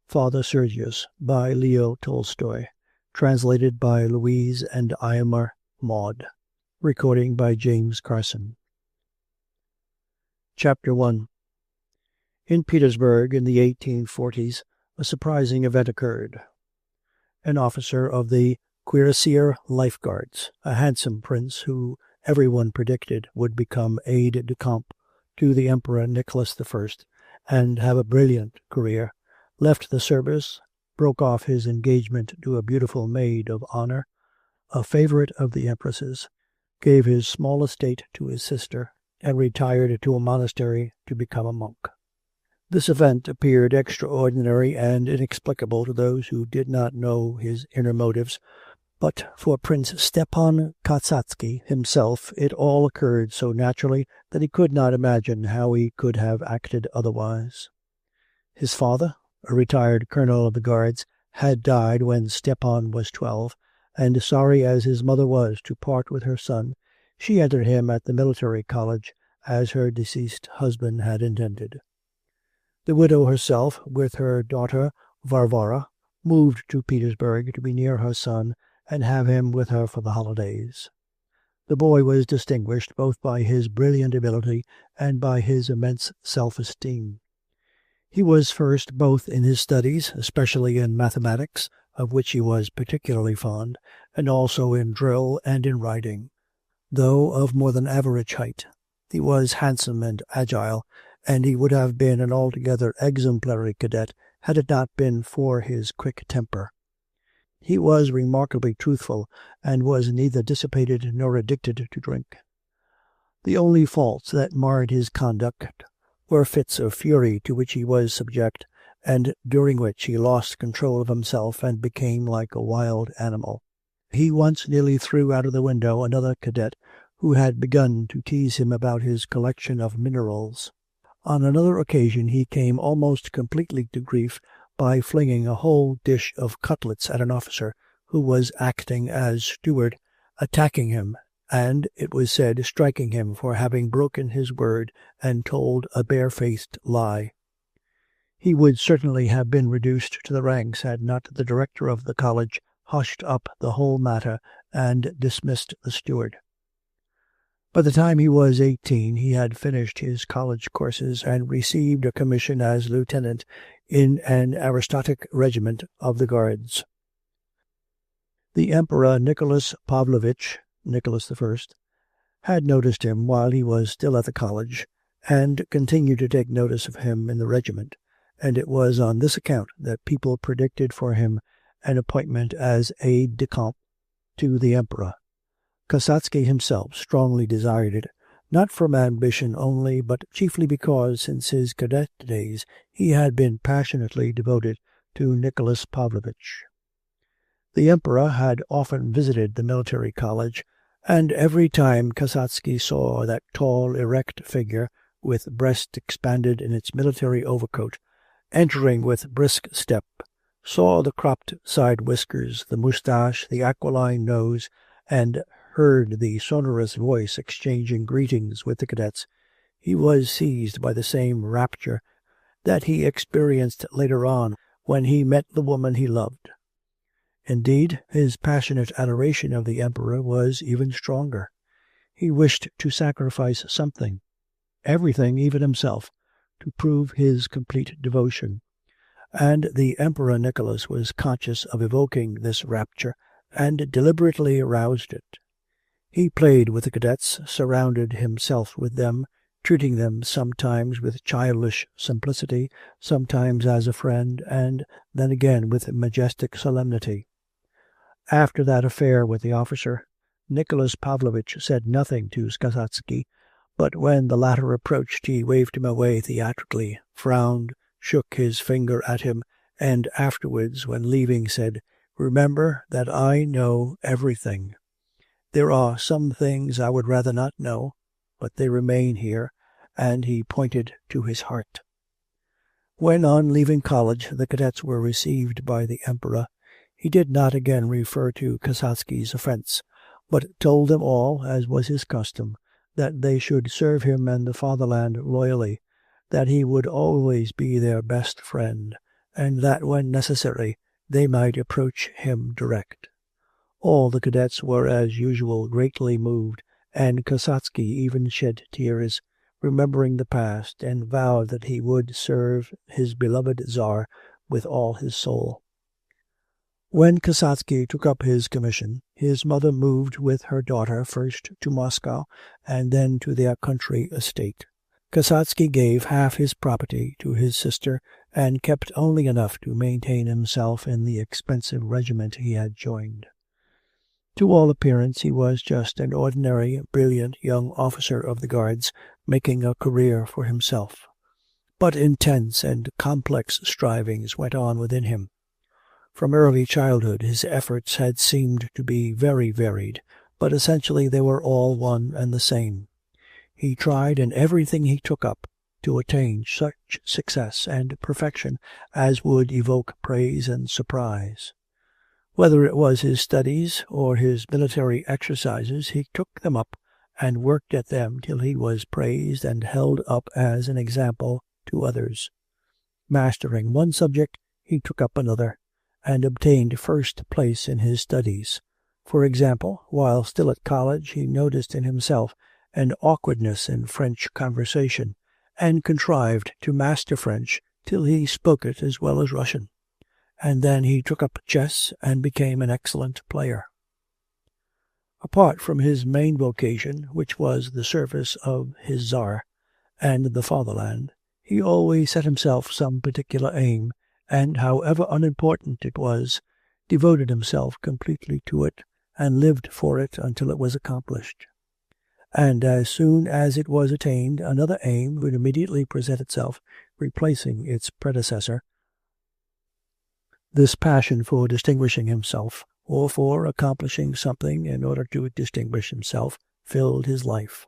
Father Sergius by Leo Tolstoy. Translated by Louise and Aylmer Maud. Recording by James Carson. Chapter 1. In Petersburg in the 1840s, a surprising event occurred. An officer of the Cuirassier Life Guards, a handsome prince who everyone predicted would become aide-de-camp to the Emperor Nicholas I and have a brilliant career, left the service, broke off his engagement to a beautiful maid of honor, a favorite of the empress's, gave his small estate to his sister, and retired to a monastery to become a monk. This event appeared extraordinary and inexplicable to those who did not know his inner motives, but for Prince Stepan Kasatsky himself it all occurred so naturally that he could not imagine how he could have acted otherwise. His father, a retired colonel of the Guards, had died when Stepan was 12, and sorry as his mother was to part with her son, she entered him at the military college as her deceased husband had intended. The widow herself, with her daughter Varvara, moved to Petersburg to be near her son and have him with her for the holidays. The boy was distinguished both by his brilliant ability and by his immense self-esteem. He was first both in his studies, especially in mathematics, of which he was particularly fond, and also in drill and in riding. Though of more than average height, he was handsome and agile, and he would have been an altogether exemplary cadet had it not been for his quick temper. He was remarkably truthful, and was neither dissipated nor addicted to drink. The only faults that marred his conduct were fits of fury to which he was subject, and during which he lost control of himself and became like a wild animal. He once nearly threw out of the window another cadet who had begun to tease him about his collection of minerals. On another occasion he came almost completely to grief by flinging a whole dish of cutlets at an officer who was acting as steward, attacking him, and, it was said, striking him for having broken his word and told a barefaced lie. He would certainly have been reduced to the ranks had not the director of the college hushed up the whole matter and dismissed the steward. By the time he was 18 he had finished his college courses and received a commission as lieutenant in an aristocratic regiment of the Guards. The Emperor Nicholas Pavlovich, Nicholas I, had noticed him while he was still at the college, and continued to take notice of him in the regiment, and it was on this account that people predicted for him an appointment as aide-de-camp to the Emperor. Kasatsky himself strongly desired it, not from ambition only, but chiefly because since his cadet days he had been passionately devoted to Nicholas Pavlovich. The Emperor had often visited the military college, and every time Kasatsky saw that tall, erect figure, with breast expanded in its military overcoat, entering with brisk step, saw the cropped side whiskers, the moustache, the aquiline nose, and heard the sonorous voice exchanging greetings with the cadets, he was seized by the same rapture that he experienced later on when he met the woman he loved. Indeed, his passionate adoration of the Emperor was even stronger. He wished to sacrifice something, everything, even himself, to prove his complete devotion, and the Emperor Nicholas was conscious of evoking this rapture and deliberately aroused it. He played with the cadets, surrounded himself with them, treating them sometimes with childish simplicity, sometimes as a friend, and then again with majestic solemnity. After that affair with the officer, Nicholas Pavlovich said nothing to Kasatsky, but when the latter approached he waved him away theatrically, frowned, shook his finger at him, and afterwards, when leaving, said, "Remember that I know everything. There are some things I would rather not know, but they remain here," and he pointed to his heart. When on leaving college the cadets were received by the Emperor, he did not again refer to Kasatsky's offence, but told them all, as was his custom, that they should serve him and the fatherland loyally, that he would always be their best friend, and that when necessary they might approach him direct. All the cadets were as usual greatly moved, and Kasatsky even shed tears, remembering the past, and vowed that he would serve his beloved Tsar with all his soul. When Kasatsky took up his commission, his mother moved with her daughter first to Moscow and then to their country estate. Kasatsky gave half his property to his sister and kept only enough to maintain himself in the expensive regiment he had joined. To all appearance he was just an ordinary, brilliant young officer of the Guards, making a career for himself. But intense and complex strivings went on within him. From early childhood his efforts had seemed to be very varied, but essentially they were all one and the same. He tried in everything he took up to attain such success and perfection as would evoke praise and surprise. Whether it was his studies or his military exercises, he took them up and worked at them till he was praised and held up as an example to others. Mastering one subject, he took up another, and obtained first place in his studies. For example, while still at college, he noticed in himself an awkwardness in French conversation, and contrived to master French till he spoke it as well as Russian. And then he took up chess and became an excellent player. Apart from his main vocation, which was the service of his Tsar and the fatherland, he always set himself some particular aim, and however unimportant it was, devoted himself completely to it, and lived for it until it was accomplished. And as soon as it was attained, another aim would immediately present itself, replacing its predecessor. This passion for distinguishing himself, or for accomplishing something in order to distinguish himself, filled his life.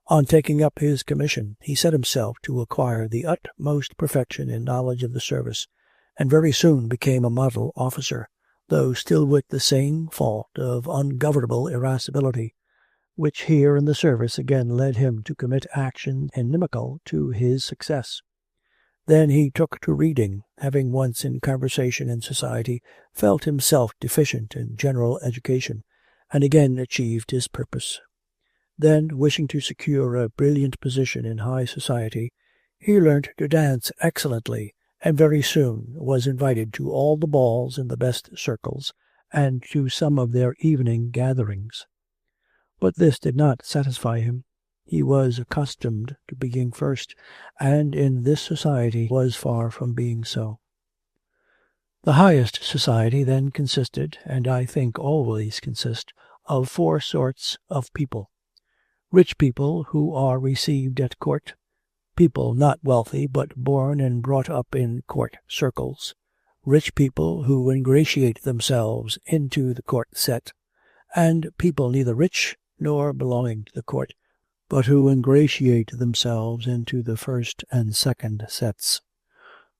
On taking up his commission, he set himself to acquire the utmost perfection in knowledge of the service, and very soon became a model officer, though still with the same fault of ungovernable irascibility, which here in the service again led him to commit actions inimical to his success. Then he took to reading, having once in conversation in society felt himself deficient in general education, and again achieved his purpose. Then, wishing to secure a brilliant position in high society, he learnt to dance excellently, and very soon was invited to all the balls in the best circles, and to some of their evening gatherings. But this did not satisfy him. He was accustomed to being first, and in this society was far from being so. The highest society then consisted, and I think always consist, of four sorts of people: rich people who are received at court, people not wealthy but born and brought up in court circles, rich people who ingratiate themselves into the court set, and people neither rich nor belonging to the court, but who ingratiate themselves into the first and second sets.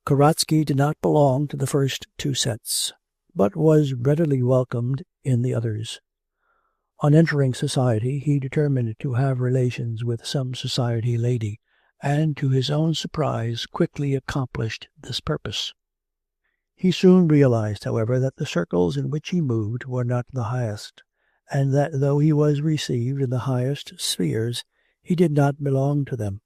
Kasatsky did not belong to the first two sets, but was readily welcomed in the others. On entering society, he determined to have relations with some society lady, and to his own surprise quickly accomplished this purpose. He soon realized, however, that the circles in which he moved were not the highest, and that though he was received in the highest spheres, he did not belong to them.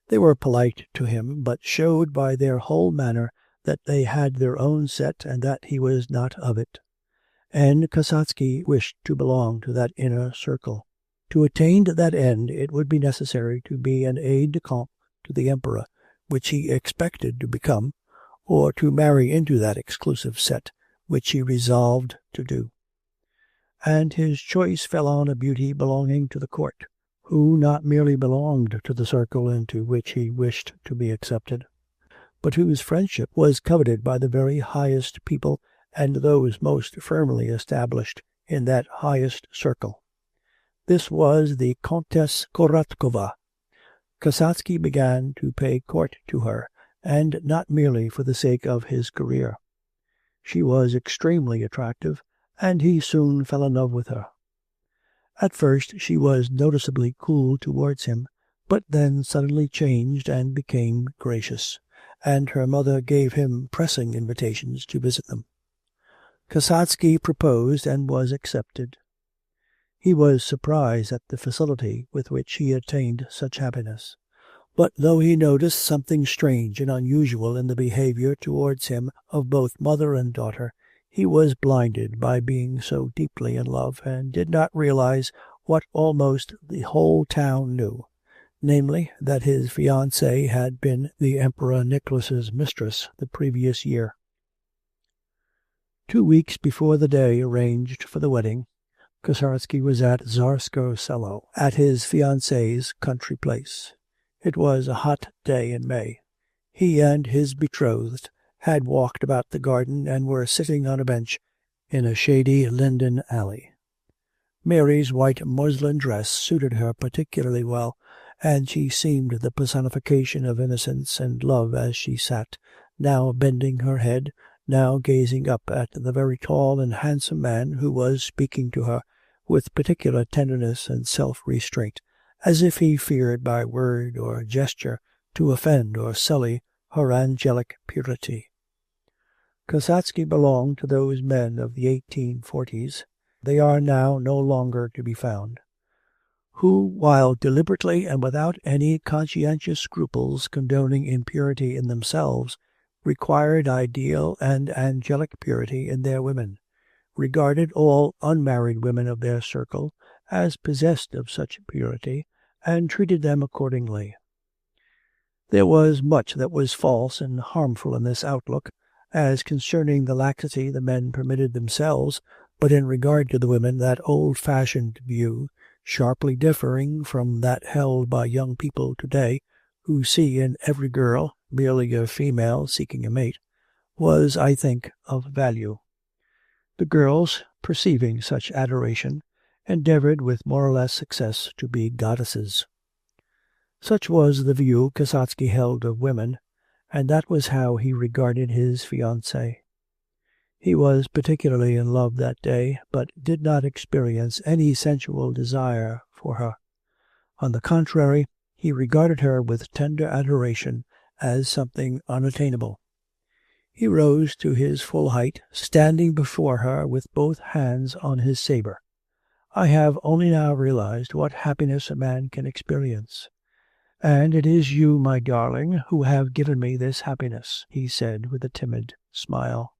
They were polite to him, but showed by their whole manner that they had their own set and that he was not of it. And Kasatsky wished to belong to that inner circle. To attain that end it would be necessary to be an aide-de-camp to the emperor, which he expected to become, or to marry into that exclusive set, which he resolved to do. And his choice fell on a beauty belonging to the court, who not merely belonged to the circle into which he wished to be accepted, but whose friendship was coveted by the very highest people and those most firmly established in that highest circle. This was the Countess Korotkova. Kasatsky began to pay court to her, and not merely for the sake of his career. She was extremely attractive, and he soon fell in love with her. At first she was noticeably cool towards him, but then suddenly changed and became gracious, and her mother gave him pressing invitations to visit them. Kasatsky proposed and was accepted. He was surprised at the facility with which he attained such happiness. But though he noticed something strange and unusual in the behaviour towards him of both mother and daughter, he was blinded by being so deeply in love, and did not realize what almost the whole town knew, namely, that his fiancée had been the Emperor Nicholas's mistress the previous year. 2 weeks before the day arranged for the wedding, Kasatsky was at Tsarskoe Selo, at his fiancée's country place. It was a hot day in May. He and his betrothed had walked about the garden and were sitting on a bench in a shady linden alley. Mary's white muslin dress suited her particularly well, and she seemed the personification of innocence and love as she sat, now bending her head, now gazing up at the very tall and handsome man who was speaking to her with particular tenderness and self-restraint, as if he feared by word or gesture to offend or sully her angelic purity. Kasatsky belonged to those men of the 1840s, they are now no longer to be found, who, while deliberately and without any conscientious scruples condoning impurity in themselves, required ideal and angelic purity in their women, regarded all unmarried women of their circle as possessed of such purity, and treated them accordingly. There was much that was false and harmful in this outlook, as concerning the laxity the men permitted themselves, but in regard to the women that old-fashioned view, sharply differing from that held by young people to-day, who see in every girl merely a female seeking a mate, was, I think, of value. The girls, perceiving such adoration, endeavoured with more or less success to be goddesses. Such was the view Kasatsky held of women, and that was how he regarded his fiancée. He was particularly in love that day, but did not experience any sensual desire for her. On the contrary, he regarded her with tender adoration as something unattainable. He rose to his full height, standing before her with both hands on his sabre. I have only now realized what happiness a man can experience. And it is you, my darling, who have given me this happiness, he said with a timid smile.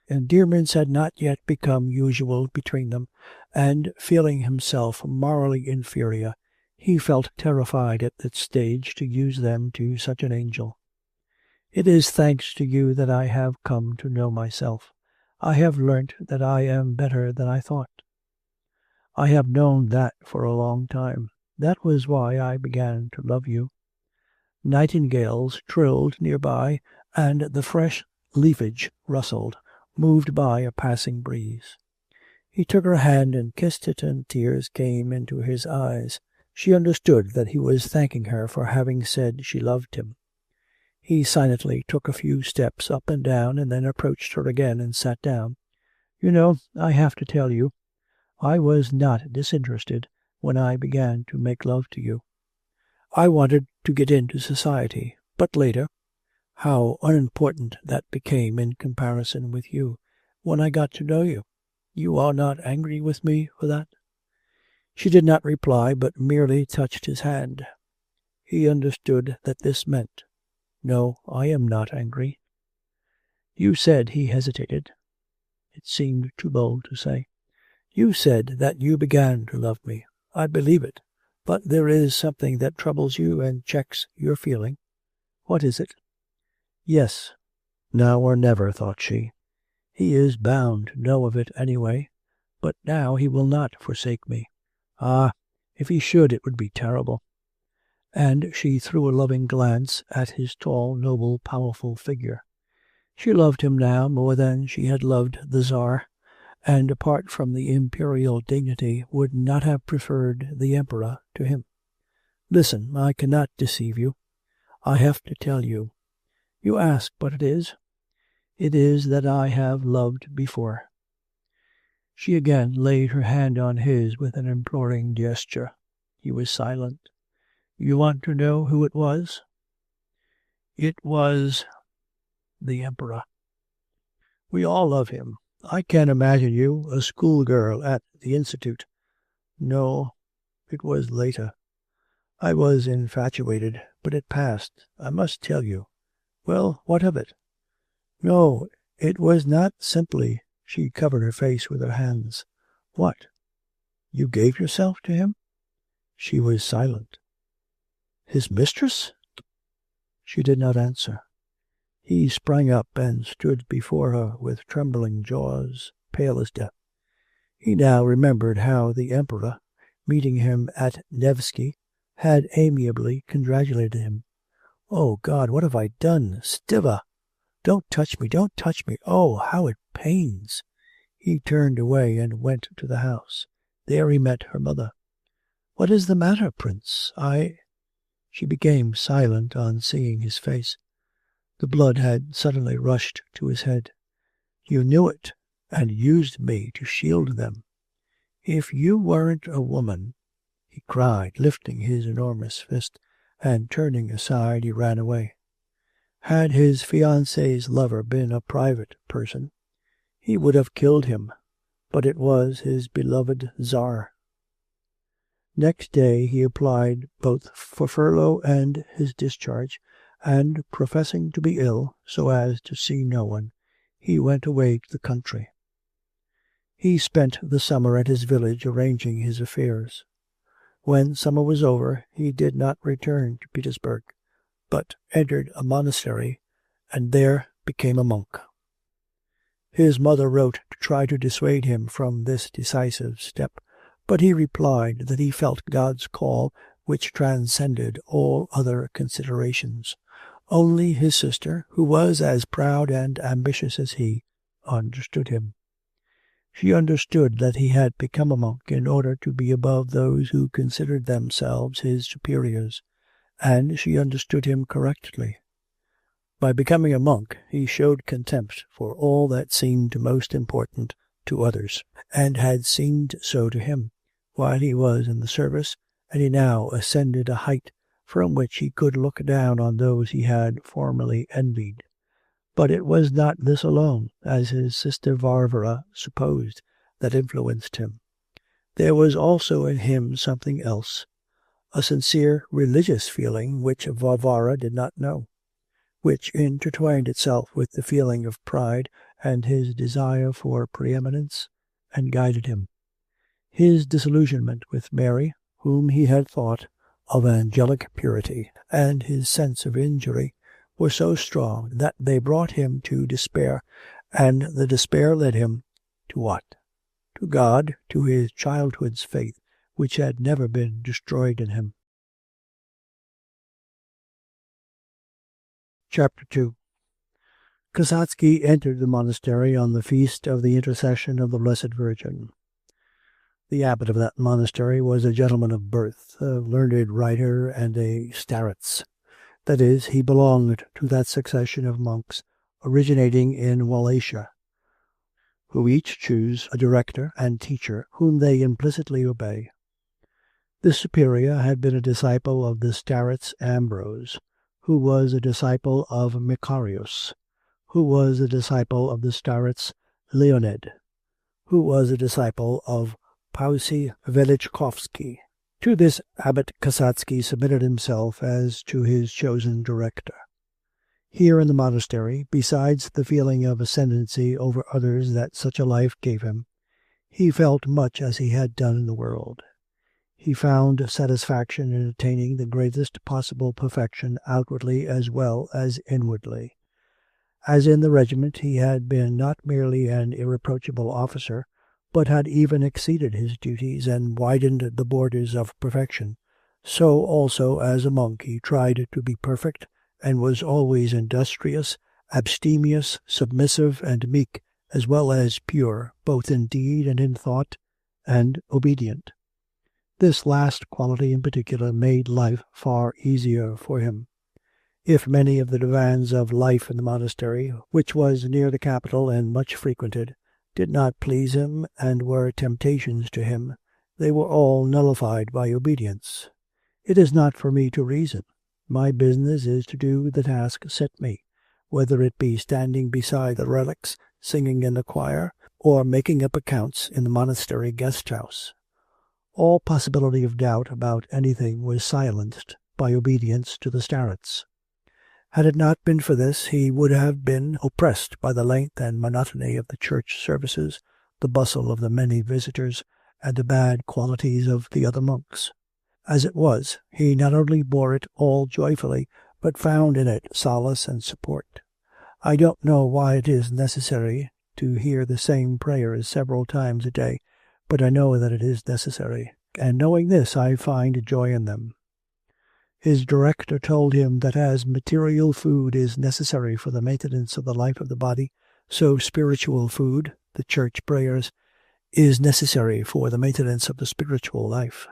Endearments had not yet become usual between them, and feeling himself morally inferior, he felt terrified at that stage to use them to such an angel. It is thanks to you that I have come to know myself. I have learnt that I am better than I thought. I have known that for a long time. That was why I began to love you. Nightingales trilled near by, and the fresh leafage rustled, moved by a passing breeze. He took her hand and kissed it, and tears came into his eyes. She understood that he was thanking her for having said she loved him. He silently took a few steps up and down, and then approached her again and sat down. You know, I have to tell you, I was not disinterested when I began to make love to you. I wanted to get into society, but later, how unimportant that became in comparison with you, when I got to know you. You are not angry with me for that?" She did not reply, but merely touched his hand. He understood that this meant, "No, I am not angry." "You said," he hesitated. It seemed too bold to say. "You said that you began to love me. I believe it. But there is something that troubles you and checks your feeling. What is it?" "Yes, now or never," thought she. "He is bound to know of it anyway. But now he will not forsake me. Ah, if he should, it would be terrible." And she threw a loving glance at his tall, noble, powerful figure. She loved him now more than she had loved the Tsar, and apart from the imperial dignity would not have preferred the emperor to him. "Listen, I cannot deceive you. I have to tell you. You ask what it is? It is that I have loved before." She again laid her hand on his with an imploring gesture. He was silent. "You want to know who it was?" "It was the Emperor. We all love him. I can't imagine you, a schoolgirl at the Institute. No, it was later. I was infatuated, but it passed. I must tell you. Well, what of it? No, it was not simply. She covered her face with her hands. What? You gave yourself to him? She was silent. His mistress? She did not answer. He sprang up and stood before her with trembling jaws, pale as death. He now remembered how the Emperor, meeting him at Nevsky, had amiably congratulated him. Oh, God, what have I done? Stiva! Don't touch me, don't touch me. Oh, how it pains! He turned away and went to the house. There he met her mother. What is the matter, Prince? She became silent on seeing his face. The blood had suddenly rushed to his head. You knew it, and used me to shield them. If you weren't a woman, he cried, lifting his enormous fist, and turning aside he ran away. Had his fiancée's lover been a private person, he would have killed him, but it was his beloved Tsar. Next day he applied both for furlough and his discharge, and, professing to be ill, so as to see no one, he went away to the country. He spent the summer at his village arranging his affairs. When summer was over, he did not return to Petersburg, but entered a monastery, and there became a monk. His mother wrote to try to dissuade him from this decisive step, but he replied that he felt God's call which transcended all other considerations. Only his sister, who was as proud and ambitious as he, understood him. She understood that he had become a monk in order to be above those who considered themselves his superiors, and she understood him correctly. By becoming a monk he showed contempt for all that seemed most important to others, and had seemed so to him, while he was in the service, and he now ascended a height from which he could look down on those he had formerly envied. But it was not this alone, as his sister Varvara supposed, that influenced him. There was also in him something else, a sincere religious feeling which Varvara did not know, which intertwined itself with the feeling of pride and his desire for preeminence, and guided him. His disillusionment with Mary, whom he had thought of angelic purity, and his sense of injury were so strong that they brought him to despair, and the despair led him to what? To God, to his childhood's faith, which had never been destroyed in him. Chapter 2. Kasatsky entered the monastery on the feast of the Intercession of the Blessed Virgin. The abbot of that monastery was a gentleman of birth, a learned writer, and a starets. That is, he belonged to that succession of monks originating in Wallachia, who each choose a director and teacher whom they implicitly obey. This superior had been a disciple of the starets Ambrose, who was a disciple of Macarius, who was a disciple of the starets Leonid, who was a disciple of Pausy Velichkovsky. To this abbot Kasatsky submitted himself as to his chosen director. Here in the monastery, besides the feeling of ascendancy over others that such a life gave him, he felt much as he had done in the world. He found satisfaction in attaining the greatest possible perfection outwardly as well as inwardly. As in the regiment he had been not merely an irreproachable officer, but had even exceeded his duties and widened the borders of perfection, so also as a monk he tried to be perfect, and was always industrious, abstemious, submissive, and meek, as well as pure, both in deed and in thought, and obedient. This last quality in particular made life far easier for him. If many of the demands of life in the monastery, which was near the capital and much frequented, did not please him and were temptations to him, they were all nullified by obedience. It is not for me to reason. My business is to do the task set me. whether it be standing beside the relics, singing in the choir, or making up accounts in the monastery guest-house. All possibility of doubt about anything was silenced by obedience to the starets. Had it not been for this, he would have been oppressed by the length and monotony of the church services, the bustle of the many visitors, and the bad qualities of the other monks. As it was, he not only bore it all joyfully, but found in it solace and support. I don't know why it is necessary to hear the same prayers several times a day, but I know that it is necessary, and knowing this, I find joy in them. His director told him that as material food is necessary for the maintenance of the life of the body, so spiritual food, the church prayers, is necessary for the maintenance of the spiritual life.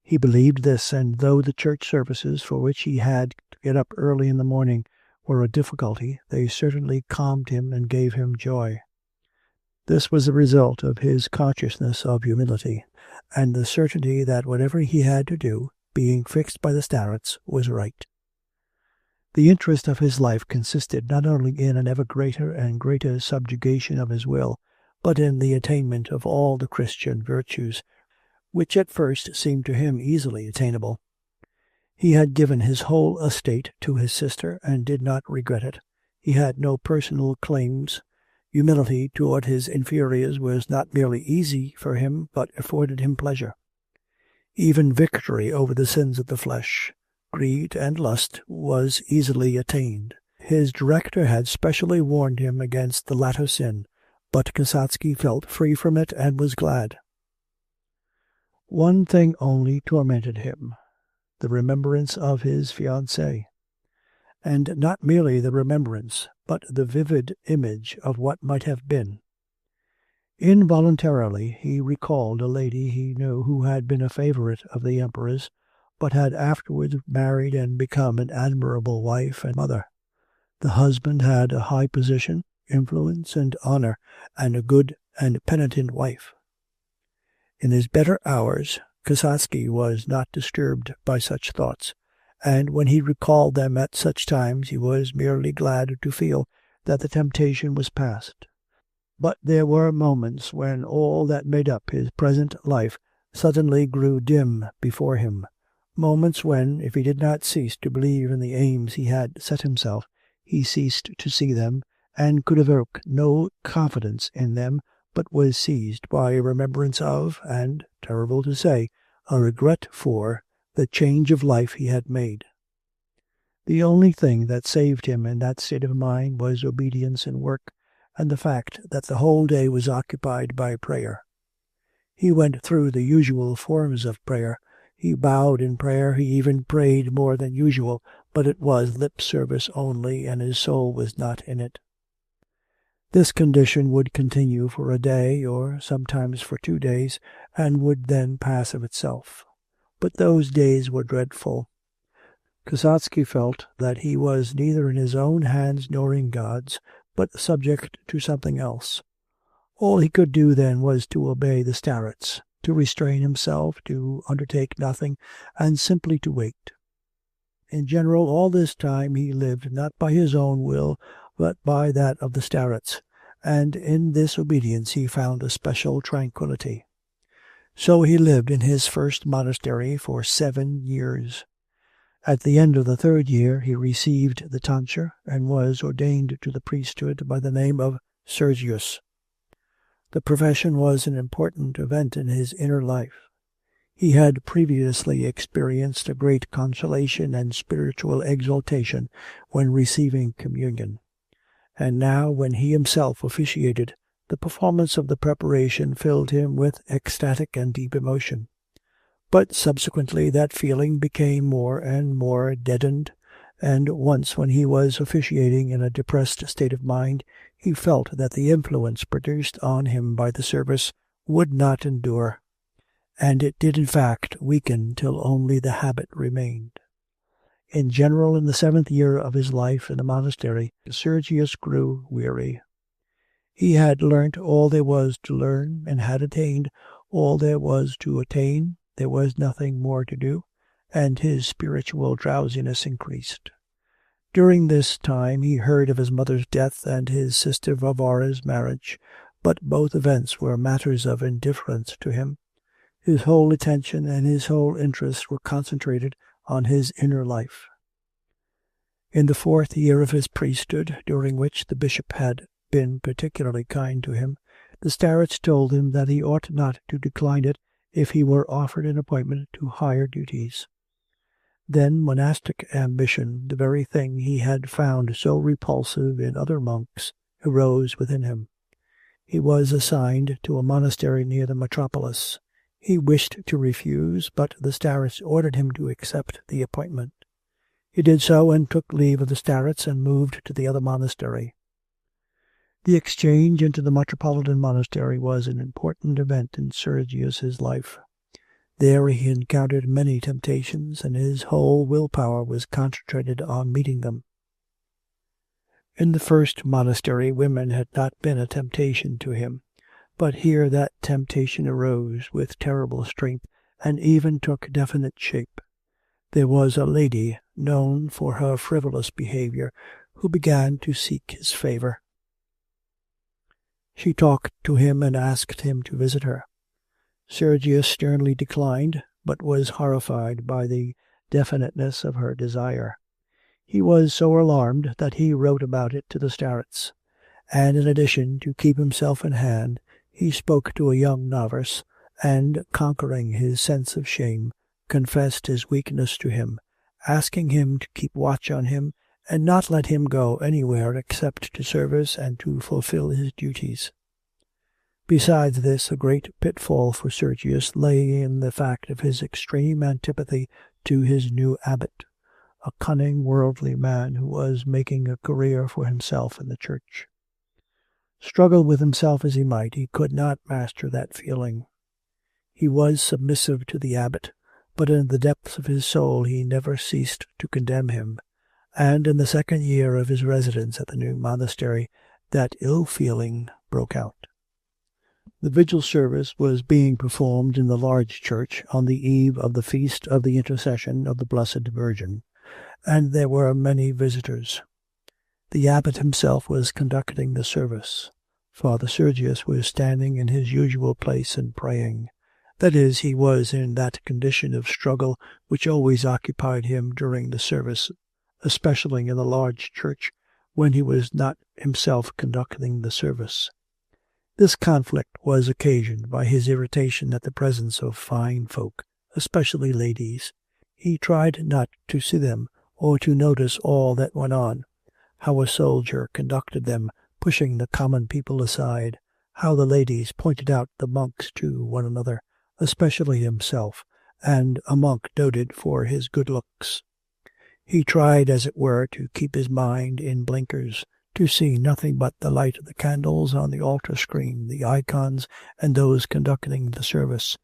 He believed this, and though the church services, for which he had to get up early in the morning, were a difficulty, they certainly calmed him and gave him joy. This was the result of his consciousness of humility, and the certainty that whatever he had to do, being fixed by the starets, was right. The interest of his life consisted not only in an ever greater and greater subjugation of his will, but in the attainment of all the Christian virtues, which at first seemed to him easily attainable. He had given his whole estate to his sister, and did not regret it. He had no personal claims. Humility toward his inferiors was not merely easy for him, but afforded him pleasure. Even victory over the sins of the flesh, greed and lust, was easily attained. His director had specially warned him against the latter sin, but Kasatsky felt free from it and was glad. One thing only tormented him, the remembrance of his fiancée. And not merely the remembrance, but the vivid image of what might have been. Involuntarily he recalled a lady he knew who had been a favorite of the emperor's, but had afterwards married and become an admirable wife and mother. The husband had a high position, influence, and honor, and a good and penitent wife. In his better hours, Kasatsky was not disturbed by such thoughts, and when he recalled them at such times he was merely glad to feel that the temptation was past. But there were moments when all that made up his present life suddenly grew dim before him, moments when, if he did not cease to believe in the aims he had set himself, he ceased to see them, and could evoke no confidence in them, but was seized by a remembrance of, and, terrible to say, a regret for, the change of life he had made. The only thing that saved him in that state of mind was obedience in work, and the fact that the whole day was occupied by prayer. He went through the usual forms of prayer. He bowed in prayer, he even prayed more than usual, but it was lip service only, and his soul was not in it. This condition would continue for a day, or sometimes for 2 days, and would then pass of itself. But those days were dreadful. Kasatsky felt that he was neither in his own hands nor in God's, but subject to something else. All he could do then was to obey the starets, to restrain himself, to undertake nothing, and simply to wait. In general, all this time he lived not by his own will, but by that of the starets, and in this obedience he found a special tranquillity. So he lived in his first monastery for 7 years. At the end of the 3rd year he received the tonsure, and was ordained to the priesthood by the name of Sergius. The profession was an important event in his inner life. He had previously experienced a great consolation and spiritual exaltation when receiving communion, and now, when he himself officiated, the performance of the preparation filled him with ecstatic and deep emotion. But subsequently that feeling became more and more deadened, and once when he was officiating in a depressed state of mind, he felt that the influence produced on him by the service would not endure, and it did in fact weaken till only the habit remained. In general, in the 7th year of his life in the monastery, Sergius grew weary. He had learnt all there was to learn, and had attained all there was to attain. There was nothing more to do, and his spiritual drowsiness increased. During this time he heard of his mother's death and his sister Varvara's marriage, but both events were matters of indifference to him. His whole attention and his whole interest were concentrated on his inner life. In the 4th year of his priesthood, during which the bishop had been particularly kind to him, the starets told him that he ought not to decline it if he were offered an appointment to higher duties. Then monastic ambition, the very thing he had found so repulsive in other monks, arose within him. He was assigned to a monastery near the metropolis. He wished to refuse, but the starets ordered him to accept the appointment. He did so and took leave of the starets and moved to the other monastery. The exchange into the metropolitan monastery was an important event in Sergius's life. There he encountered many temptations, and his whole will-power was concentrated on meeting them. In the first monastery women had not been a temptation to him, but here that temptation arose with terrible strength and even took definite shape. There was a lady, known for her frivolous behaviour, who began to seek his favour. She talked to him and asked him to visit her. Sergius sternly declined, but was horrified by the definiteness of her desire. He was so alarmed that he wrote about it to the starets, and in addition, to keep himself in hand, he spoke to a young novice, and, conquering his sense of shame, confessed his weakness to him, asking him to keep watch on him and not let him go anywhere except to service and to fulfill his duties. Besides this, a great pitfall for Sergius lay in the fact of his extreme antipathy to his new abbot, a cunning worldly man who was making a career for himself in the church. Struggle with himself as he might, he could not master that feeling. He was submissive to the abbot, but in the depths of his soul he never ceased to condemn him, and in the 2nd year of his residence at the new monastery that ill feeling broke out. The vigil service was being performed in the large church on the eve of the feast of the Intercession of the Blessed Virgin, and there were many visitors. The abbot himself was conducting the service. Father Sergius was standing in his usual place and praying. That is, he was in that condition of struggle which always occupied him during the service, especially in the large church, when he was not himself conducting the service. This conflict was occasioned by his irritation at the presence of fine folk, especially ladies. He tried not to see them or to notice all that went on, how a soldier conducted them, pushing the common people aside, how the ladies pointed out the monks to one another, especially himself, and a monk noted for his good looks. He tried, as it were, to keep his mind in blinkers, to see nothing but the light of the candles on the altar screen, the icons, and those conducting the service.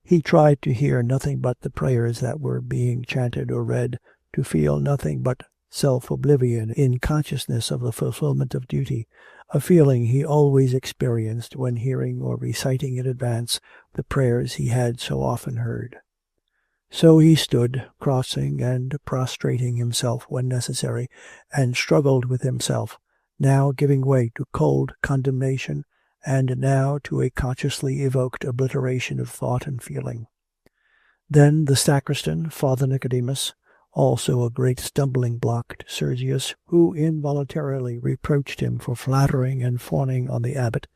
He tried to hear nothing but the prayers that were being chanted or read, to feel nothing but self-oblivion in consciousness of the fulfillment of duty, a feeling he always experienced when hearing or reciting in advance the prayers he had so often heard. So he stood, crossing and prostrating himself when necessary, and struggled with himself, now giving way to cold condemnation, and now to a consciously evoked obliteration of thought and feeling. Then the sacristan, Father Nicodemus, also a great stumbling block to Sergius, who involuntarily reproached him for flattering and fawning on the abbot,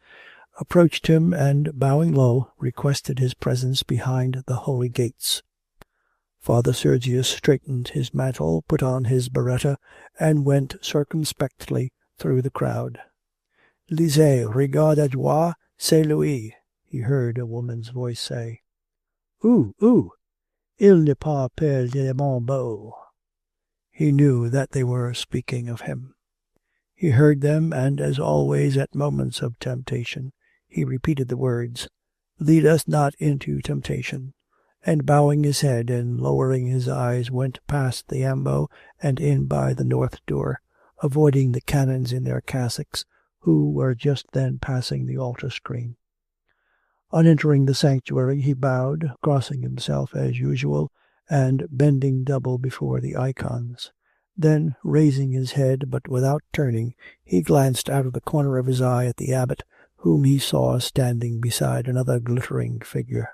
approached him and, bowing low, requested his presence behind the holy gates. Father Sergius straightened his mantle, put on his biretta, and went circumspectly through the crowd. "Lisez, regarde à droite, c'est lui," he heard a woman's voice say. Où? Il n'est pas tellement beau." He knew that they were speaking of him. He heard them, and, as always at moments of temptation, he repeated the words, "Lead us not into temptation," and bowing his head and lowering his eyes went past the ambo and in by the north door, avoiding the canons in their cassocks, who were just then passing the altar screen. On entering the sanctuary he bowed, crossing himself as usual, and bending double before the icons. Then, raising his head, but without turning, he glanced out of the corner of his eye at the abbot, whom he saw standing beside another glittering figure.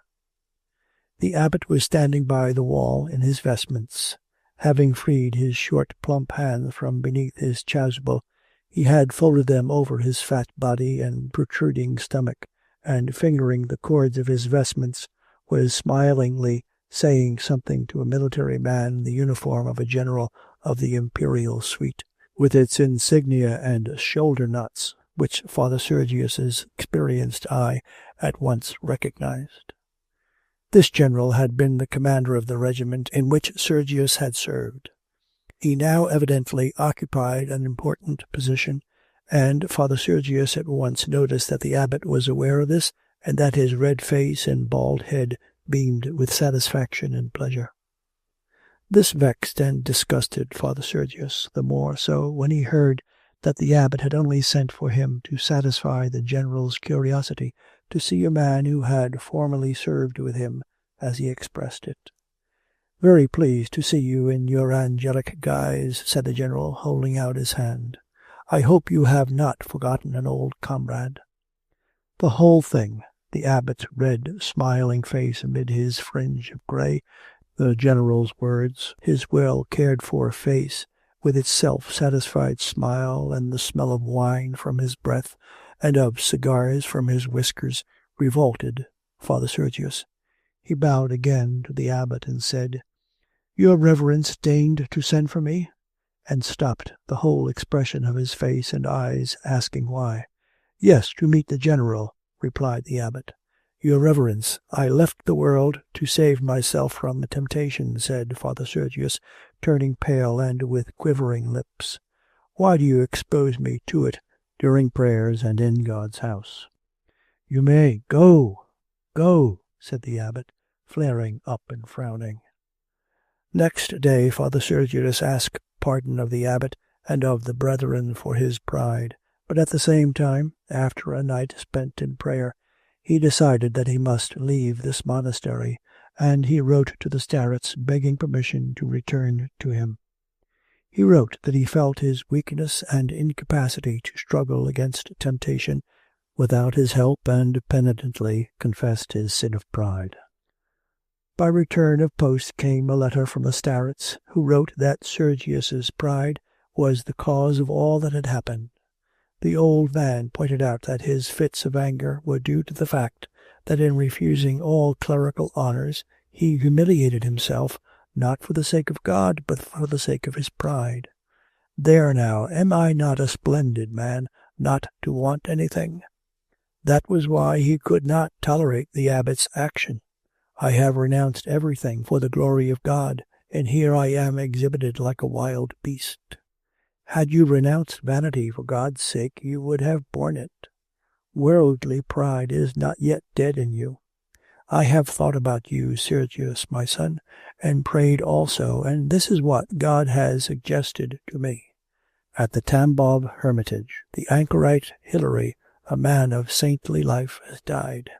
The abbot was standing by the wall in his vestments. Having freed his short plump hands from beneath his chasuble, he had folded them over his fat body and protruding stomach, and fingering the cords of his vestments, was smilingly saying something to a military man in the uniform of a general of the imperial suite, with its insignia and shoulder knots, which Father Sergius's experienced eye at once recognized. This general had been the commander of the regiment in which Sergius had served. He now evidently occupied an important position, and Father Sergius at once noticed that the abbot was aware of this, and that his red face and bald head beamed with satisfaction and pleasure. This vexed and disgusted Father Sergius, the more so when he heard that the abbot had only sent for him to satisfy the general's curiosity to see a man who had formerly served with him, as he expressed it. "Very pleased to see you in your angelic guise," said the general, holding out his hand. "I hope you have not forgotten an old comrade." The whole thing, the abbot's red, smiling face amid his fringe of grey, the general's words, his well-cared-for face, with its self-satisfied smile, and the smell of wine from his breath, and of cigars from his whiskers, revolted Father Sergius. He bowed again to the abbot and said, "Your reverence deigned to send for me?" and stopped, the whole expression of his face and eyes asking why. "Yes, to meet the general," replied the abbot. "Your reverence, I left the world to save myself from temptation," said Father Sergius, turning pale and with quivering lips. "Why do you expose me to it during prayers and in God's house?" "You may go, said the abbot, flaring up and frowning. Next day Father Sergius asked pardon of the abbot and of the brethren for his pride, but at the same time, after a night spent in prayer, he decided that he must leave this monastery, and he wrote to the starets begging permission to return to him. He wrote that he felt his weakness and incapacity to struggle against temptation without his help, and penitently confessed his sin of pride. By return of post came a letter from the starets, who wrote that Sergius's pride was the cause of all that had happened. The old man pointed out that his fits of anger were due to the fact that in refusing all clerical honours he humiliated himself, not for the sake of God, but for the sake of his pride. There now, am I not a splendid man, not to want anything? That was why he could not tolerate the abbot's action. I have renounced everything for the glory of God, and here I am exhibited like a wild beast. Had you renounced vanity for God's sake, you would have borne it. Worldly pride is not yet dead in you. I have thought about you, Sergius, my son, and prayed also, and this is what God has suggested to me. At the Tambov hermitage, the anchorite Hilary, a man of saintly life, has died.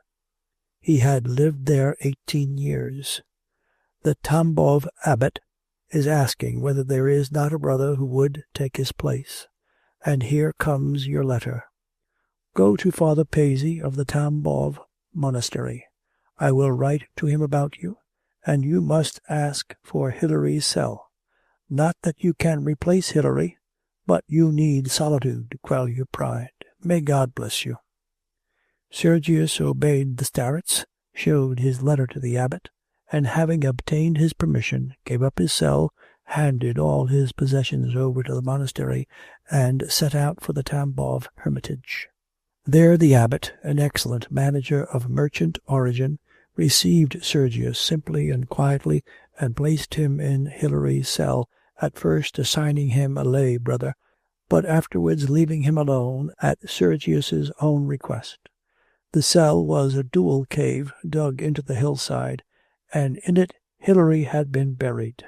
He had lived there 18 years. The Tambov abbot is asking whether there is not a brother who would take his place. And here comes your letter. Go to Father Paisy of the Tambov monastery. I will write to him about you, and you must ask for Hilary's cell. Not that you can replace Hilary, but you need solitude to quell your pride. May God bless you. Sergius obeyed the starets, showed his letter to the abbot, and having obtained his permission, gave up his cell, handed all his possessions over to the monastery, and set out for the Tambov hermitage. There the abbot, an excellent manager of merchant origin, received Sergius simply and quietly, and placed him in Hilary's cell, at first assigning him a lay brother, but afterwards leaving him alone at Sergius's own request. The cell was a dual cave dug into the hillside, and in it Hilary had been buried.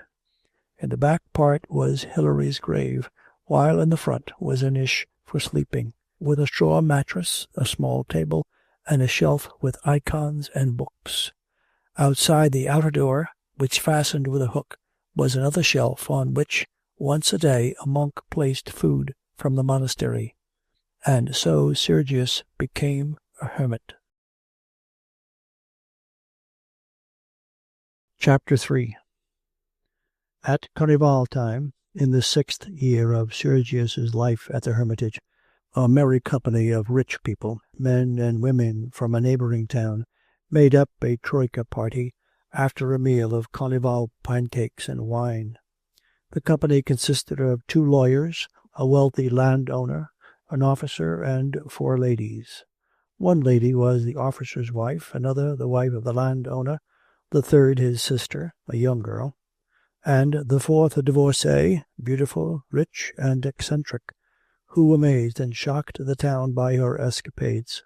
In the back part was Hilary's grave, while in the front was a niche for sleeping, with a straw mattress, a small table, and a shelf with icons and books. Outside the outer door, which fastened with a hook, was another shelf on which Once a day a monk placed food from the monastery, and so Sergius became a hermit. Chapter 3. At Carnival time, in the 6th year of Sergius's life at the hermitage, a merry company of rich people, men and women from a neighbouring town, made up a troika party after a meal of Carnival pancakes and wine. The company consisted of 2 lawyers, a wealthy landowner, an officer, and 4 ladies. One lady was the officer's wife, another the wife of the landowner, the third his sister, a young girl, and the fourth a divorcee, beautiful, rich, and eccentric, who amazed and shocked the town by her escapades.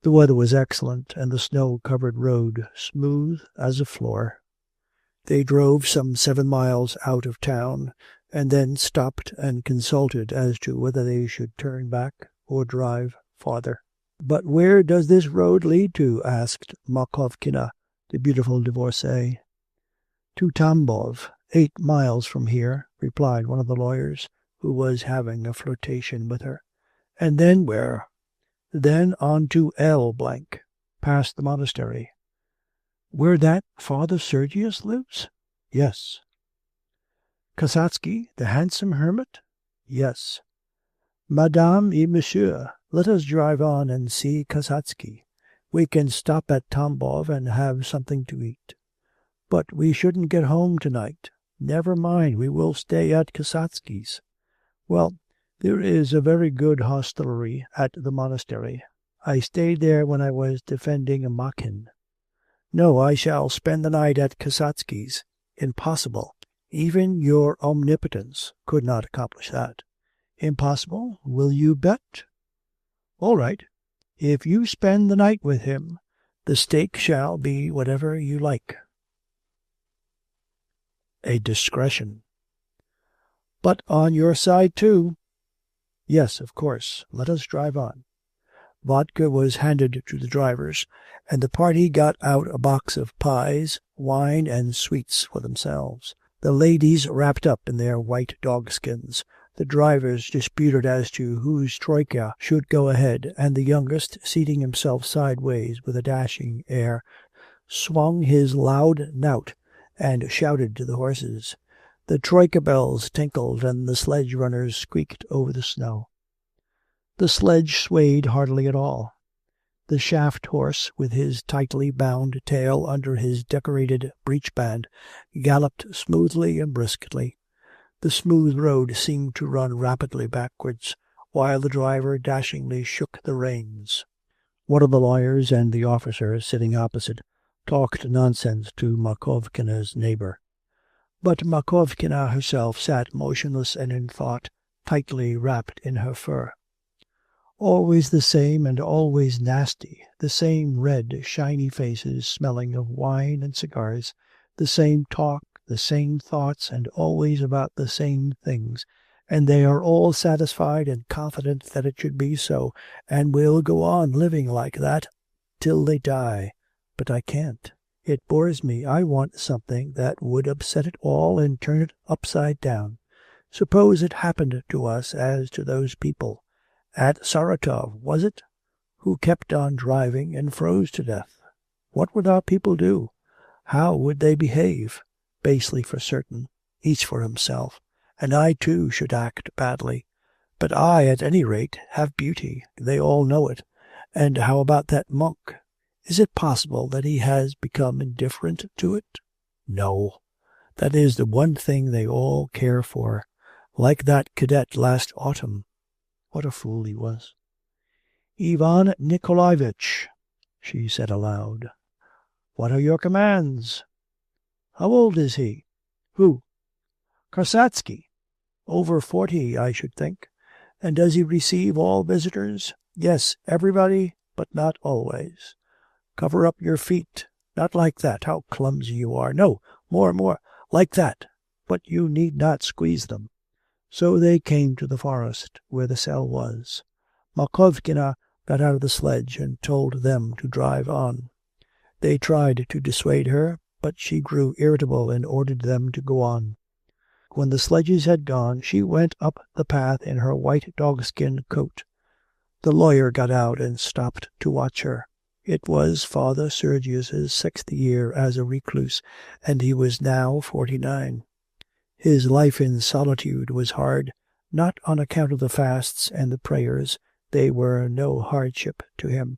The weather was excellent, and the snow-covered road smooth as a floor. They drove some 7 miles out of town, and then stopped and consulted as to whether they should turn back or drive farther. "But where does this road lead to?" asked Makovkina, the beautiful divorcee. "To Tambov, 8 miles from here," replied one of the lawyers, who was having a flirtation with her. "And then where?" "Then on to L , past the monastery." "Where that Father Sergius lives?" "Yes." "Kasatsky, the handsome hermit?" "Yes." "Madame et monsieur, let us drive on and see Kasatsky. We can stop at Tambov and have something to eat." "But we shouldn't get home tonight." "Never mind, we will stay at Kasatsky's." "Well, there is a very good hostelry at the monastery. I stayed there when I was defending a Machin." "No, I shall spend the night at Kasatsky's." "Impossible. Even your omnipotence could not accomplish that." "Impossible? Will you bet?" "All right. If you spend the night with him, the stake shall be whatever you like." A discretion. "But on your side too." "Yes, of course. Let us drive on." Vodka was handed to the drivers, and the party got out a box of pies, wine, and sweets for themselves. The ladies wrapped up in their white dogskins. The drivers disputed as to whose troika should go ahead, and the youngest, seating himself sideways with a dashing air, swung his loud knout and shouted to the horses. The troika bells tinkled and the sledge runners squeaked over the snow. The sledge swayed hardly at all. The shaft horse, with his tightly bound tail under his decorated breechband, galloped smoothly and briskly. The smooth road seemed to run rapidly backwards, while the driver dashingly shook the reins. One of the lawyers and the officer, sitting opposite, talked nonsense to Makovkina's neighbour. But Makovkina herself sat motionless and in thought, tightly wrapped in her fur. Always the same and always nasty, the same red, shiny faces smelling of wine and cigars, the same talk, the same thoughts, and always about the same things, and they are all satisfied and confident that it should be so, and will go on living like that till they die. But I can't. It bores me. I want something that would upset it all and turn it upside down. Suppose it happened to us as to those people. At Saratov, was it? Who kept on driving and froze to death. What would our people do? How would they behave? Basely for certain, each for himself. And I too should act badly. But I, at any rate, have beauty. They all know it. And how about that monk? Is it possible that he has become indifferent to it? No. That is the one thing they all care for. Like that cadet last autumn. What a fool he was. "Ivan Nikolaevich," she said aloud, "what are your commands?" "How old is he?" "Who?" "Kasatsky." "Over 40, I should think." "And does he receive all visitors?" "Yes, everybody, but not always." "Cover up your feet." "Not like that. How clumsy you are. No, more, like that. But you need not squeeze them." So they came to the forest where the cell was. Makovkina got out of the sledge and told them to drive on. They tried to dissuade her, but she grew irritable and ordered them to go on. When the sledges had gone, she went up the path in her white dogskin coat. The lawyer got out and stopped to watch her. It was Father Sergius's 6th year as a recluse, and he was now 49. His life in solitude was hard, not on account of the fasts and the prayers, they were no hardship to him,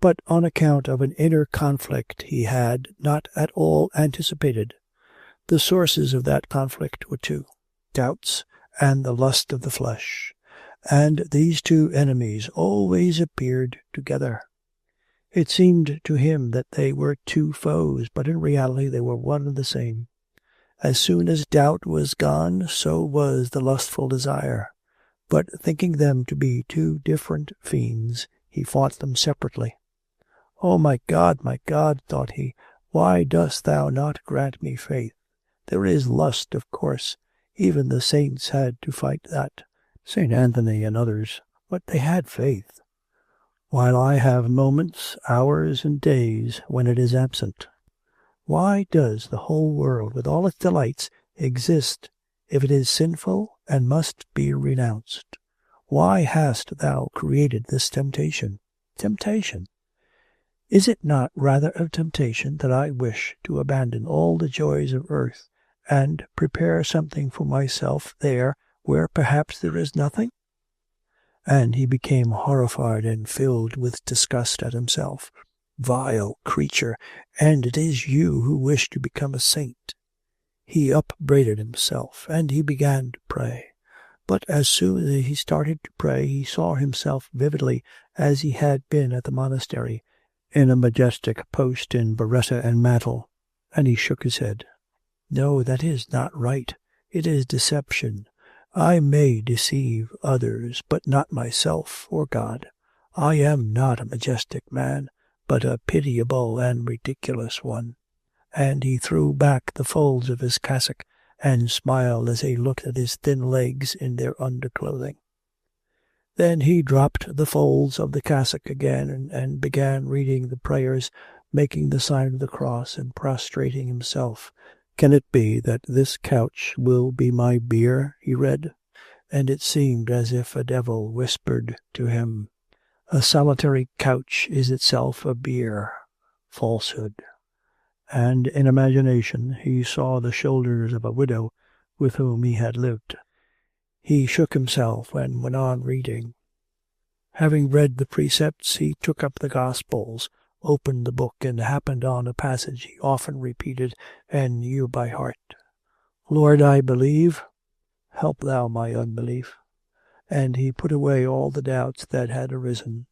but on account of an inner conflict he had not at all anticipated. The sources of that conflict were two, doubts and the lust of the flesh, and these two enemies always appeared together. It seemed to him that they were two foes, but in reality they were one and the same. As soon as doubt was gone, so was the lustful desire. But thinking them to be two different fiends, he fought them separately. "Oh, my God, thought he, why dost thou not grant me faith? There is lust, of course. Even the saints had to fight that, St. Anthony and others, but they had faith. While I have moments, hours, and days when it is absent. Why does the whole world, with all its delights, exist if it is sinful and must be renounced? Why hast thou created this temptation? Temptation! Is it not rather of temptation that I wish to abandon all the joys of earth and prepare something for myself there where perhaps there is nothing?" And he became horrified and filled with disgust at himself. "Vile creature, and it is you who wish to become a saint." He upbraided himself, and he began to pray. But as soon as he started to pray, he saw himself vividly as he had been at the monastery, in a majestic post in biretta and mantle, and he shook his head. "No, that is not right. It is deception. I may deceive others, but not myself or God. I am not a majestic man, but a pitiable and ridiculous one." And he threw back the folds of his cassock and smiled as he looked at his thin legs in their underclothing. Then he dropped the folds of the cassock again and began reading the prayers, making the sign of the cross and prostrating himself. "Can it be that this couch will be my bier?" he read, and it seemed as if a devil whispered to him, "A solitary couch is itself a bier." Falsehood. And in imagination he saw the shoulders of a widow with whom he had lived. He shook himself and went on reading. Having read the precepts, he took up the Gospels, opened the book, and happened on a passage he often repeated and knew by heart. "Lord, I believe, help thou my unbelief." And he put away all the doubts that had arisen.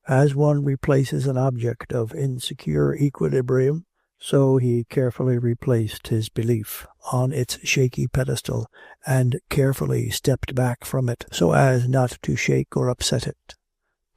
As one replaces an object of insecure equilibrium, so he carefully replaced his belief on its shaky pedestal, and carefully stepped back from it so as not to shake or upset it.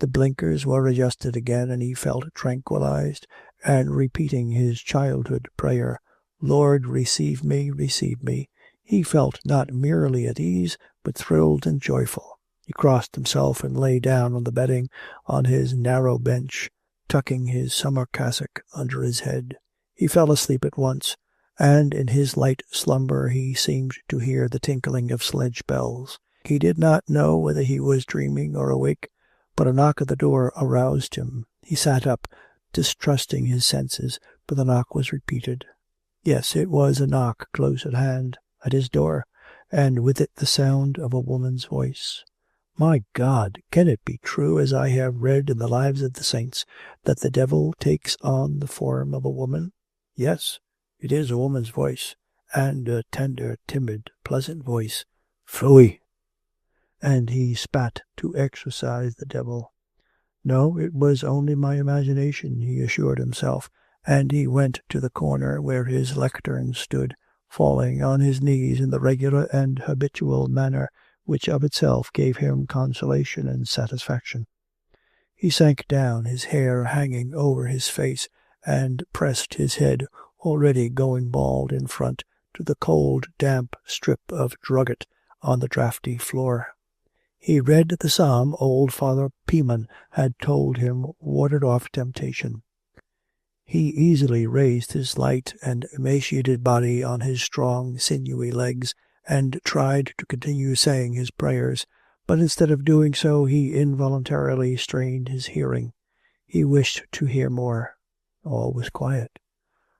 The blinkers were adjusted again, and he felt tranquilized, and repeating his childhood prayer, "Lord, receive me, receive me," he felt not merely at ease, but thrilled and joyful. He crossed himself and lay down on the bedding on his narrow bench, tucking his summer cassock under his head. He fell asleep at once, and in his light slumber he seemed to hear the tinkling of sledge bells. He did not know whether he was dreaming or awake, but a knock at the door aroused him. He sat up, distrusting his senses, but the knock was repeated. Yes, it was a knock close at hand, at his door, and with it the sound of a woman's voice. My God, can it be true, as I have read in the lives of the saints, that the devil takes on the form of a woman? Yes, it is a woman's voice, and a tender, timid, pleasant voice. Phooey! And he spat to exorcise the devil. No, it was only my imagination, he assured himself, and he went to the corner where his lectern stood, falling on his knees in the regular and habitual manner which of itself gave him consolation and satisfaction. He sank down, his hair hanging over his face, and pressed his head, already going bald in front, to the cold, damp strip of drugget on the draughty floor. He read the psalm old Father Peman had told him warded off temptation. He easily raised his slight and emaciated body on his strong, sinewy legs, and tried to continue saying his prayers, but instead of doing so he involuntarily strained his hearing. He wished to hear more. All was quiet.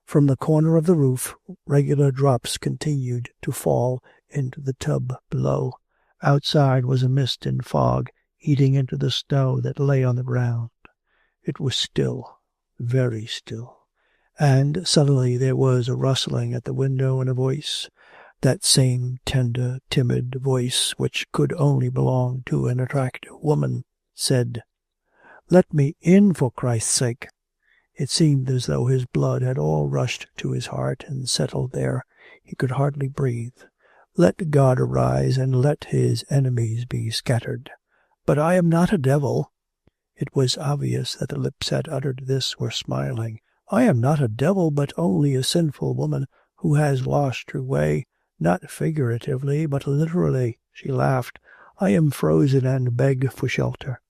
From the corner of the roof regular drops continued to fall into the tub below. Outside was a mist and fog eating into the snow that lay on the ground. It was still, very still, and suddenly there was a rustling at the window, and a voice, that same tender, timid voice which could only belong to an attractive woman, said, "Let me in, for Christ's sake." It seemed as though his blood had all rushed to his heart and settled there. He could hardly breathe. Let God arise, and let his enemies be scattered. "But I am not a devil." It was obvious that the lips that uttered this were smiling. "I am not a devil, but only a sinful woman who has lost her way, not figuratively, but literally." She laughed. "I am frozen and beg for shelter."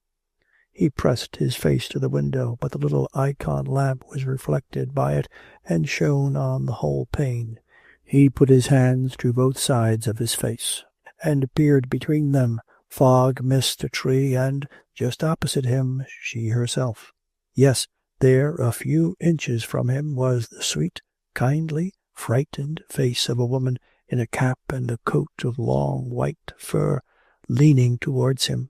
He pressed his face to the window, but the little icon lamp was reflected by it and shone on the whole pane. He put his hands to both sides of his face and peered between them. Fog, mist, a tree, and just opposite him, she herself. Yes, there, a few inches from him, was the sweet, kindly, frightened face of a woman in a cap and a coat of long white fur, leaning towards him.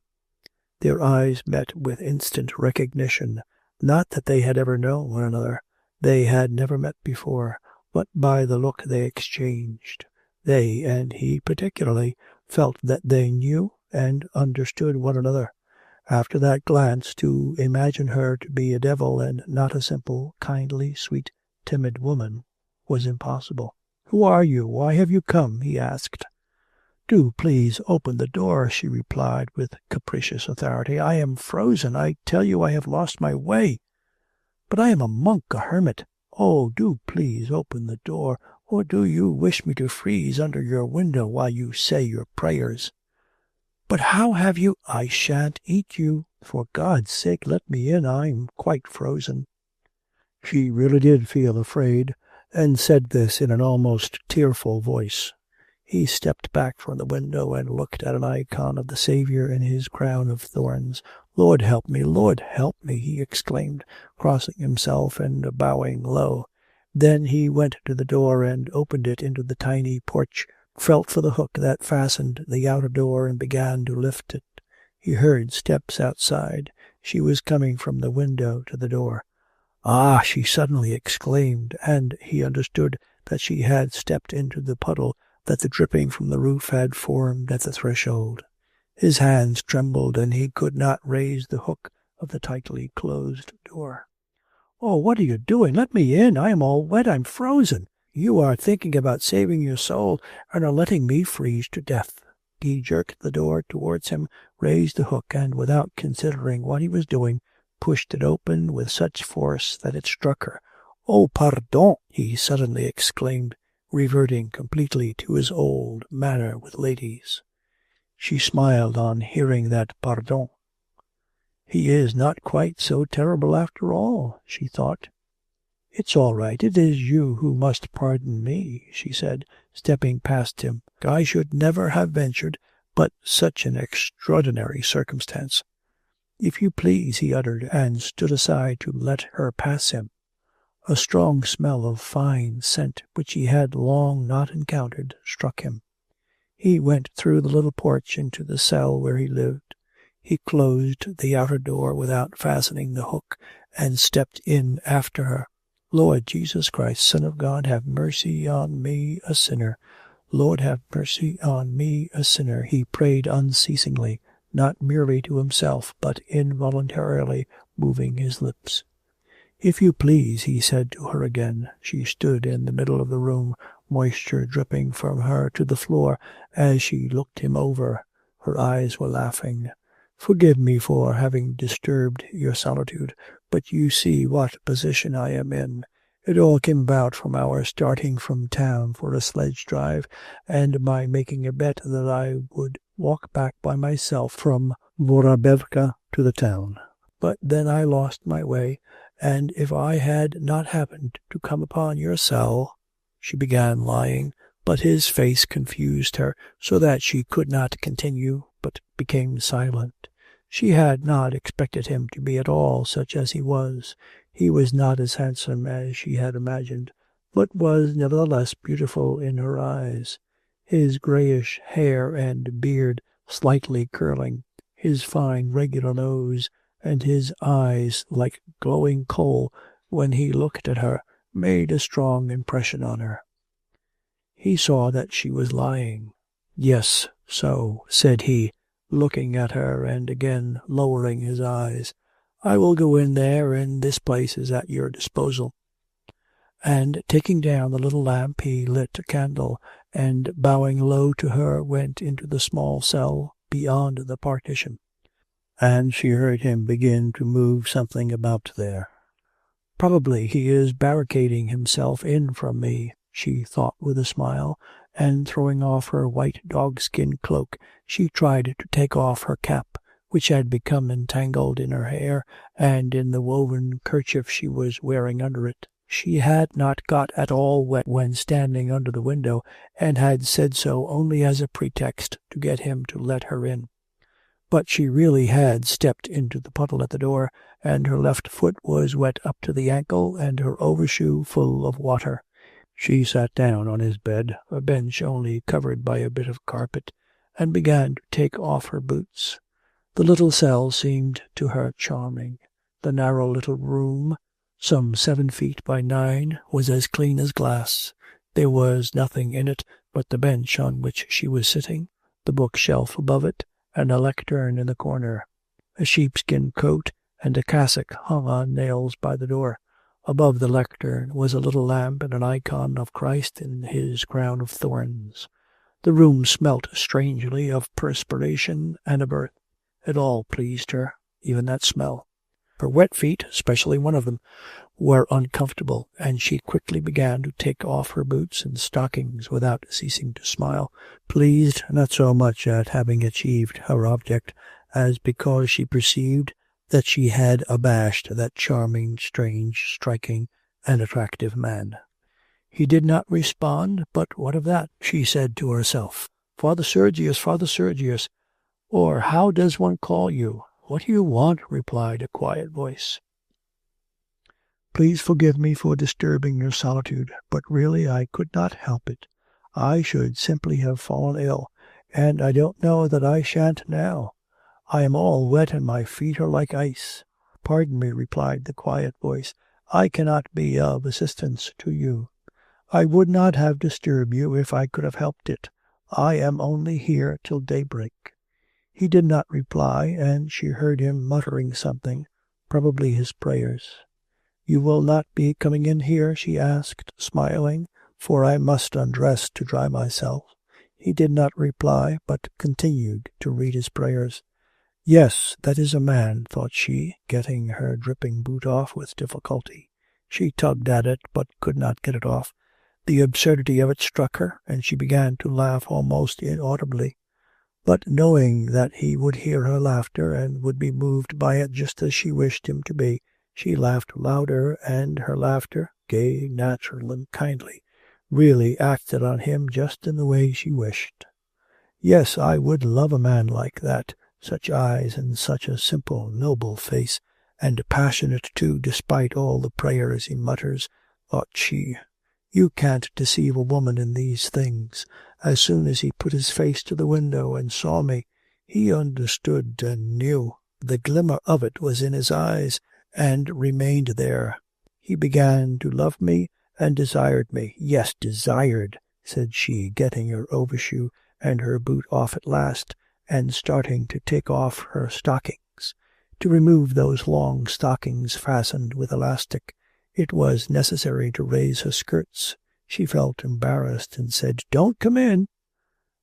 Their eyes met with instant recognition. Not that they had ever known one another. They had never met before, but by the look they exchanged. They, and he particularly, felt that they knew and understood one another. After that glance, to imagine her to be a devil and not a simple, kindly, sweet, timid woman was impossible. "Who are you? Why have you come?" he asked. "Do please open the door," she replied with capricious authority. "I am frozen. I tell you I have lost my way." "But I am a monk, a hermit." "Oh, do please open the door, or do you wish me to freeze under your window while you say your prayers?" "But how have you—" "I shan't eat you. For God's sake, let me in. I'm quite frozen." She really did feel afraid, and said this in an almost tearful voice. He stepped back from the window and looked at an icon of the Saviour in his crown of thorns. "Lord help me, Lord help me," he exclaimed, crossing himself and bowing low. Then he went to the door and opened it into the tiny porch, felt for the hook that fastened the outer door and began to lift it. He heard steps outside. She was coming from the window to the door. "Ah!" she suddenly exclaimed, and he understood that she had stepped into the puddle that the dripping from the roof had formed at the threshold. His hands trembled, and he could not raise the hook of the tightly closed door. "Oh, what are you doing? Let me in. I am all wet. I'm frozen." "You are thinking about saving your soul, and are letting me freeze to death." He jerked the door towards him, raised the hook, and without considering what he was doing, pushed it open with such force that it struck her. "Oh, pardon!" he suddenly exclaimed, reverting completely to his old manner with ladies. She smiled on hearing that pardon. "He is not quite so terrible after all," she thought. "It's all right. It is you who must pardon me," she said, stepping past him. "I should never have ventured, but such an extraordinary circumstance." "If you please," he uttered, and stood aside to let her pass him. A strong smell of fine scent, which he had long not encountered, struck him. He went through the little porch into the cell where he lived. He closed the outer door without fastening the hook, and stepped in after her. "Lord Jesus Christ, Son of God, have mercy on me, a sinner. Lord, have mercy on me, a sinner," he prayed unceasingly, not merely to himself, but involuntarily moving his lips. "If you please," he said to her again. She stood in the middle of the room, moisture dripping from her to the floor as she looked him over. Her eyes were laughing. "Forgive me for having disturbed your solitude, but you see what position I am in. It all came about from our starting from town for a sledge drive, and my making a bet that I would walk back by myself from Vorobevka to the town. But then I lost my way, and if I had not happened to come upon your cell—" She began lying, but his face confused her so that she could not continue, but became silent. She had not expected him to be at all such as he was. He was not as handsome as she had imagined, but was nevertheless beautiful in her eyes. His greyish hair and beard slightly curling, his fine regular nose, and his eyes like glowing coal when he looked at her, made a strong impression on her. He saw that she was lying. "Yes, so," said he, looking at her and again lowering his eyes. "I will go in there, and this place is at your disposal." And taking down the little lamp, he lit a candle, and bowing low to her, went into the small cell beyond the partition. And she heard him begin to move something about there. "Probably he is barricading himself in from me," she thought with a smile, and throwing off her white dogskin cloak, she tried to take off her cap, which had become entangled in her hair and in the woven kerchief she was wearing under it. She had not got at all wet when standing under the window, and had said so only as a pretext to get him to let her in. But she really had stepped into the puddle at the door, and her left foot was wet up to the ankle, and her overshoe full of water. She sat down on his bed, a bench only covered by a bit of carpet, and began to take off her boots. The little cell seemed to her charming. The narrow little room, some 7 feet by 9, was as clean as glass. There was nothing in it but the bench on which she was sitting, the bookshelf above it, and a lectern in the corner. A sheepskin coat and a cassock hung on nails by the door. Above the lectern was a little lamp and an icon of Christ in his crown of thorns. The room smelt strangely of perspiration and of earth. It all pleased her, even that smell. Her wet feet, especially one of them, were uncomfortable, and she quickly began to take off her boots and stockings without ceasing to smile, pleased not so much at having achieved her object as because she perceived that she had abashed that charming, strange, striking, and attractive man. He did not respond, but what of that? She said to herself, "Father Sergius, Father Sergius, or how does one call you?" "What do you want?" replied a quiet voice. "Please forgive me for disturbing your solitude, but really I could not help it. I should simply have fallen ill, and I don't know that I shan't now. I am all wet and my feet are like ice." "Pardon me," replied the quiet voice. "I cannot be of assistance to you." "I would not have disturbed you if I could have helped it. I am only here till daybreak." He did not reply, and she heard him muttering something, probably his prayers. "You will not be coming in here?" she asked, smiling, "for I must undress to dry myself." He did not reply, but continued to read his prayers. "Yes, that is a man," thought she, getting her dripping boot off with difficulty. She tugged at it, but could not get it off. The absurdity of it struck her, and she began to laugh almost inaudibly. But knowing that he would hear her laughter and would be moved by it just as she wished him to be, she laughed louder, and her laughter, gay, natural, and kindly, really acted on him just in the way she wished. "Yes, I would love a man like that, such eyes and such a simple, noble face, and passionate too, despite all the prayers he mutters," thought she. "You can't deceive a woman in these things. As soon as he put his face to the window and saw me, he understood and knew. The glimmer of it was in his eyes, and remained there. He began to love me and desired me." "Yes, desired," said she, getting her overshoe and her boot off at last, and starting to take off her stockings. To remove those long stockings fastened with elastic, it was necessary to raise her skirts. She felt embarrassed and said, "Don't come in."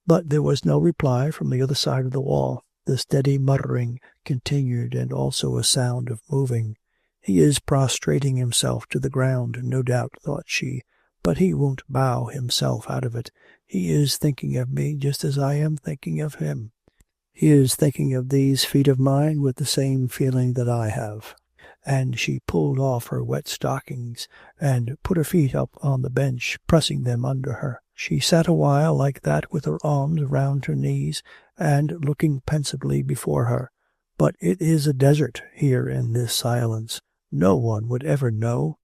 But there was no reply from the other side of the wall. The steady muttering continued, and also a sound of moving. "He is prostrating himself to the ground, no doubt," thought she, "but he won't bow himself out of it. He is thinking of me just as I am thinking of him. He is thinking of these feet of mine with the same feeling that I have. and she pulled off her wet stockings and put her feet up on the bench, pressing them under her. She sat a while like that with her arms round her knees and looking pensively before her. But it is a desert here in this silence. No one would ever know.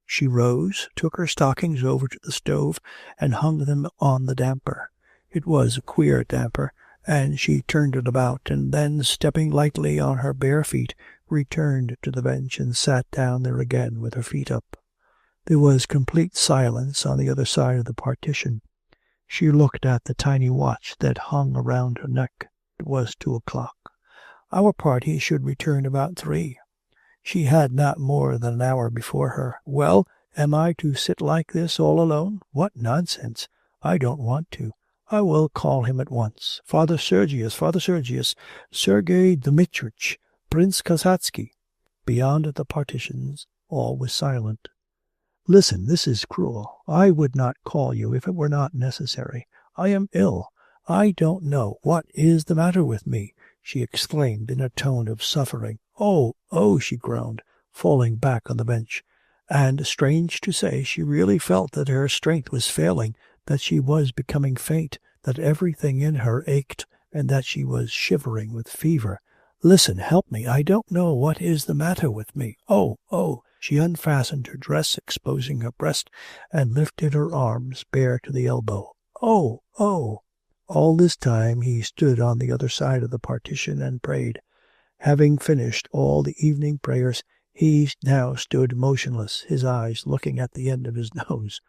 She rose, took her stockings over to the stove, and hung them on the damper. It was a queer damper, and she turned it about, and then, stepping lightly on her bare feet, returned to the bench and sat down there again with her feet up. There was complete silence on the other side of the partition. She looked at the tiny watch that hung around her neck. It was 2:00. Our party should return about 3. She had not more than an hour before her. Well, am I to sit like this all alone? What nonsense! I don't want to. I will call him at once. Father Sergius, Sergei Dmitrich, Prince Kasatsky. Beyond the partitions all was silent. Listen, this is cruel. I would not call you if it were not necessary. I am ill. I don't know what is the matter with me, she exclaimed in a tone of suffering. Oh, she groaned, falling back on the bench. And, strange to say, she really felt that her strength was failing, that she was becoming faint, that everything in her ached, and that she was shivering with fever. Listen, help me. I don't know what is the matter with me. Oh. She unfastened her dress, exposing her breast, and lifted her arms bare to the elbow. Oh. All this time he stood on the other side of the partition and prayed. Having finished all the evening prayers, he now stood motionless, his eyes looking at the end of his nose,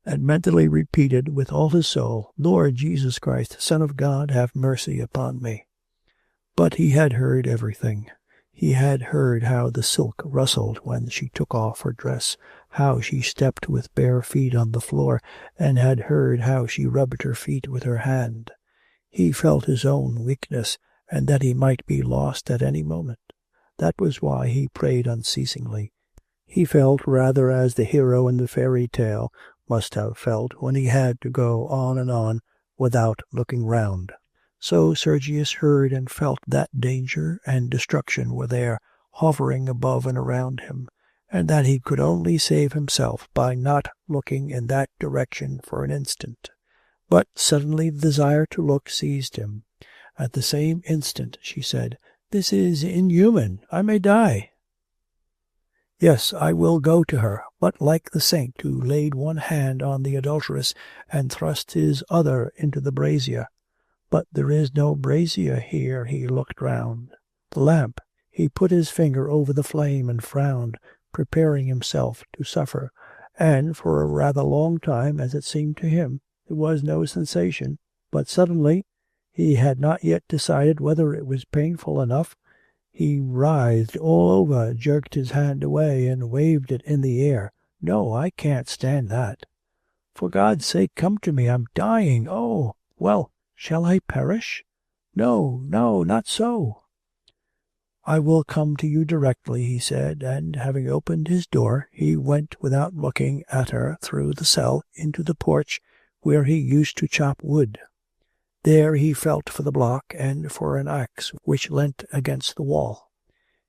and mentally repeated with all his soul, Lord Jesus Christ, Son of God, have mercy upon me. But he had heard everything. He had heard how the silk rustled when she took off her dress, how she stepped with bare feet on the floor, and had heard how she rubbed her feet with her hand. He felt his own weakness, and that he might be lost at any moment. That was why he prayed unceasingly. He felt rather as the hero in the fairy tale must have felt when he had to go on and on without looking round. So Sergius heard and felt that danger and destruction were there, hovering above and around him, and that he could only save himself by not looking in that direction for an instant. But suddenly the desire to look seized him. At the same instant she said, This is inhuman. I may die. Yes, I will go to her, but like the saint who laid one hand on the adulteress and thrust his other into the brazier. But there is no brazier here. He looked round. The lamp. He put his finger over the flame and frowned, preparing himself to suffer, and for a rather long time, as it seemed to him, there was no sensation. But suddenly, he had not yet decided whether it was painful enough. He writhed all over, jerked his hand away, and waved it in the air. No, I can't stand that. For God's sake, come to me. I'm dying. Oh, well, shall I perish? No, not so. I will come to you directly, he said, and having opened his door, he went without looking at her through the cell into the porch where he used to chop wood. There he felt for the block and for an axe which leant against the wall.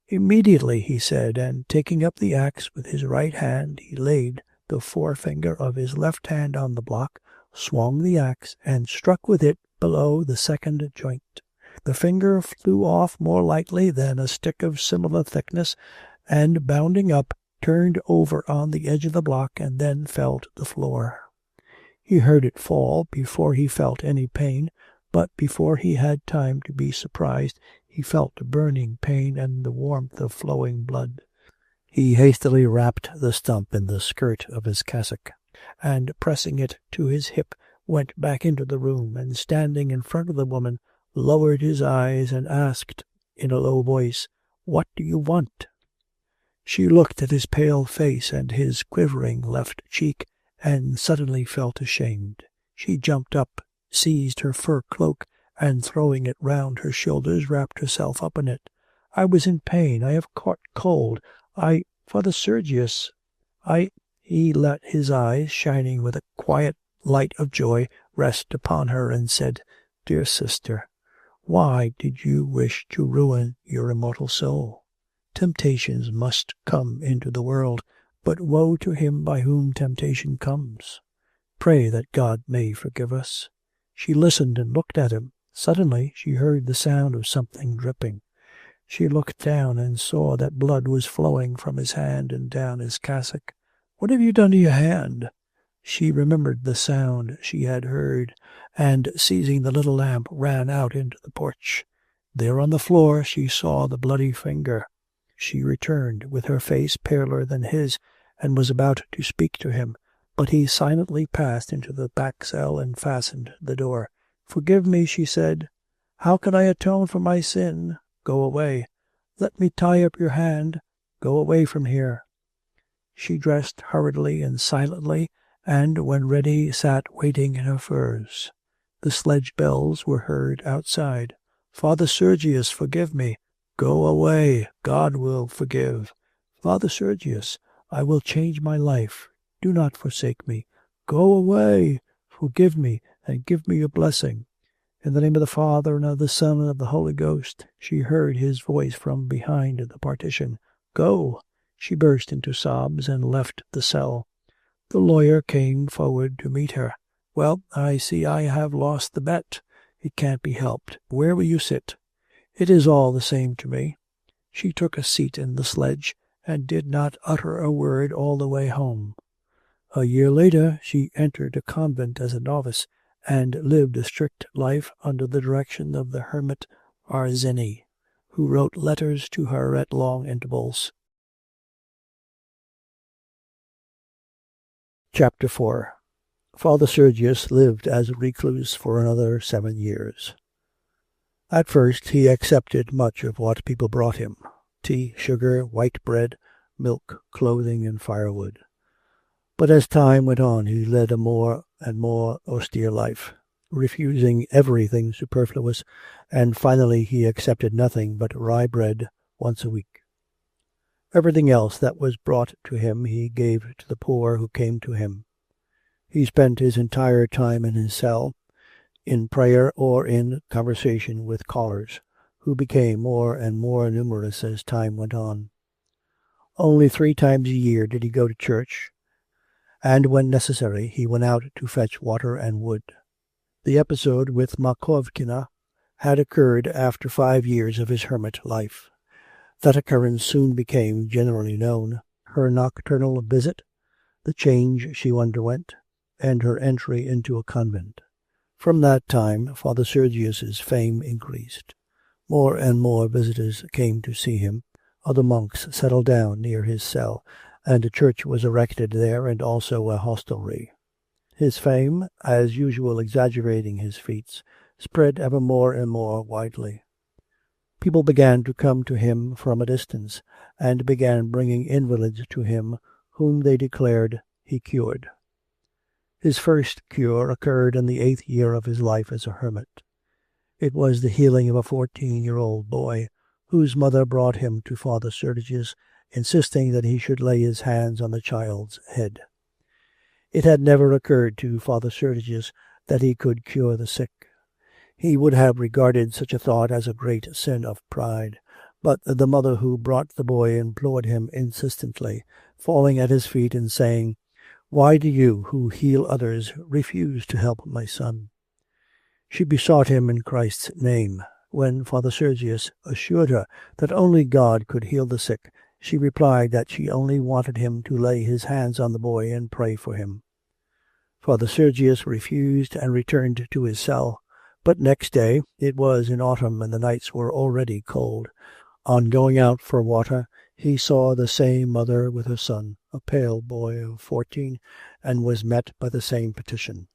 Immediately, he said, and taking up the axe with his right hand, he laid the forefinger of his left hand on the block, swung the axe, and struck with it below the second joint. The finger flew off more lightly than a stick of similar thickness, and bounding up, turned over on the edge of the block and then fell to the floor. He heard it fall before he felt any pain, but before he had time to be surprised, he felt a burning pain and the warmth of flowing blood. He hastily wrapped the stump in the skirt of his cassock, and pressing it to his hip, went back into the room, and standing in front of the woman, lowered his eyes and asked in a low voice, What do you want? She looked at his pale face and his quivering left cheek, and suddenly felt ashamed. She jumped up, seized her fur cloak, and throwing it round her shoulders, wrapped herself up in it. I was in pain. I have caught cold. Father Sergius, He let his eyes, shining with a quiet light of joy, rest upon her, and said, Dear sister, why did you wish to ruin your immortal soul? Temptations must come into the world, but woe to him by whom temptation comes. Pray that God may forgive us." She listened and looked at him. Suddenly she heard the sound of something dripping. She looked down and saw that blood was flowing from his hand and down his cassock. "What have you done to your hand?" She remembered the sound she had heard, and seizing the little lamp ran out into the porch. There on the floor she saw the bloody finger. She returned with her face paler than his, and was about to speak to him, but he silently passed into the back cell and fastened the door. "Forgive me," she said. "How can I atone for my sin? Go away. Let me tie up your hand. Go away from here." She dressed hurriedly and silently, and when ready sat waiting in her furs. The sledge bells were heard outside. "Father Sergius, forgive me." "Go away. God will forgive." "Father Sergius, I will change my life. Do not forsake me." "Go away. Forgive me and give me your blessing." "In the name of the Father and of the Son and of the Holy Ghost." She heard his voice from behind the partition. "Go." She burst into sobs and left the cell. The lawyer came forward to meet her. "Well, I see I have lost the bet. It can't be helped. Where will you sit?" "It is all the same to me." She took a seat in the sledge and did not utter a word all the way home. A year later she entered a convent as a novice, and lived a strict life under the direction of the hermit Arzeni, who wrote letters to her at long intervals. Chapter 4. Father Sergius lived as a recluse for another 7 years. At first he accepted much of what people brought him: tea, sugar, white bread, milk, clothing, and firewood. But as time went on he led a more and more austere life, refusing everything superfluous, and finally he accepted nothing but rye bread once a week. Everything else that was brought to him he gave to the poor who came to him. He spent his entire time in his cell, in prayer or in conversation with callers, who became more and more numerous as time went on. Only 3 times a year did he go to church, and when necessary he went out to fetch water and wood. The episode with Makovkina had occurred after 5 years of his hermit life. That occurrence soon became generally known: her nocturnal visit, the change she underwent, and her entry into a convent. From that time Father Sergius's fame increased. More and more visitors came to see him. Other monks settled down near his cell, and a church was erected there and also a hostelry. His fame, as usual exaggerating his feats, spread ever more and more widely. People began to come to him from a distance, and began bringing invalids to him whom they declared he cured. His first cure occurred in the 8th year of his life as a hermit. It was the healing of a 14-year-old boy, whose mother brought him to Father Sergius, insisting that he should lay his hands on the child's head. It had never occurred to Father Sergius that he could cure the sick. He would have regarded such a thought as a great sin of pride, but the mother who brought the boy implored him insistently, falling at his feet and saying, "Why do you, who heal others, refuse to help my son?" She besought him in Christ's name. When Father Sergius assured her that only God could heal the sick, she replied that she only wanted him to lay his hands on the boy and pray for him. Father Sergius refused and returned to his cell. But next day, it was in autumn and the nights were already cold, on going out for water he saw the same mother with her son, a pale boy of 14, and was met by the same petition.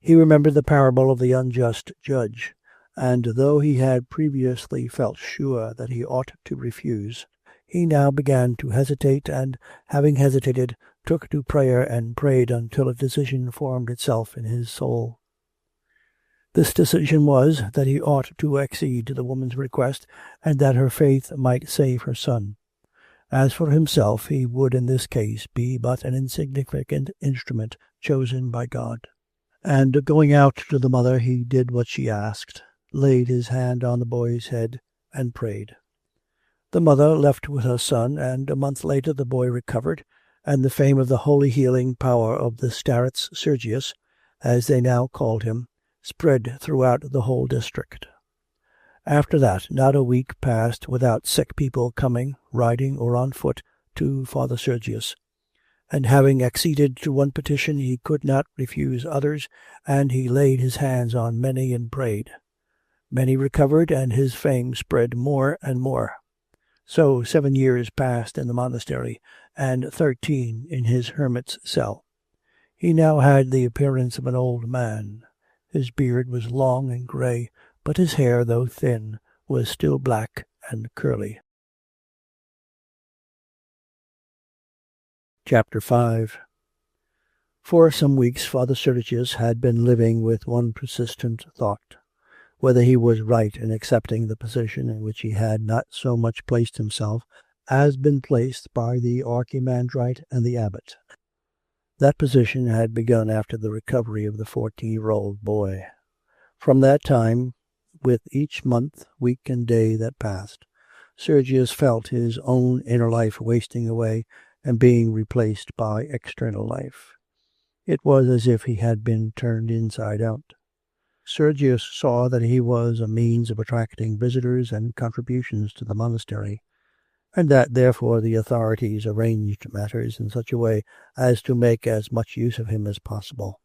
He remembered the parable of the unjust judge, and though he had previously felt sure that he ought to refuse, he now began to hesitate, and, having hesitated, took to prayer and prayed until a decision formed itself in his soul. This decision was that he ought to accede to the woman's request, and that her faith might save her son. As for himself, he would in this case be but an insignificant instrument chosen by God. And going out to the mother, he did what she asked, laid his hand on the boy's head, and prayed. The mother left with her son, and a month later the boy recovered, and the fame of the holy healing power of the starets Sergius, as they now called him, spread throughout the whole district. After that, not a week passed without sick people coming, riding or on foot, to Father Sergius. And having acceded to one petition, he could not refuse others, and he laid his hands on many and prayed. Many recovered, and his fame spread more and more. So 7 years passed in the monastery, and 13 in his hermit's cell. He now had the appearance of an old man. His beard was long and grey, but his hair, though thin, was still black and curly. Chapter 5. For some weeks Father Sergius had been living with one persistent thought, whether he was right in accepting the position in which he had not so much placed himself as been placed by the archimandrite and the abbot. That position had begun after the recovery of the 14-year-old boy. From that time, with each month, week and day that passed, Sergius felt his own inner life wasting away and being replaced by external life. It was as if he had been turned inside out. Sergius saw that he was a means of attracting visitors and contributions to the monastery, and that therefore the authorities arranged matters in such a way as to make as much use of him as possible.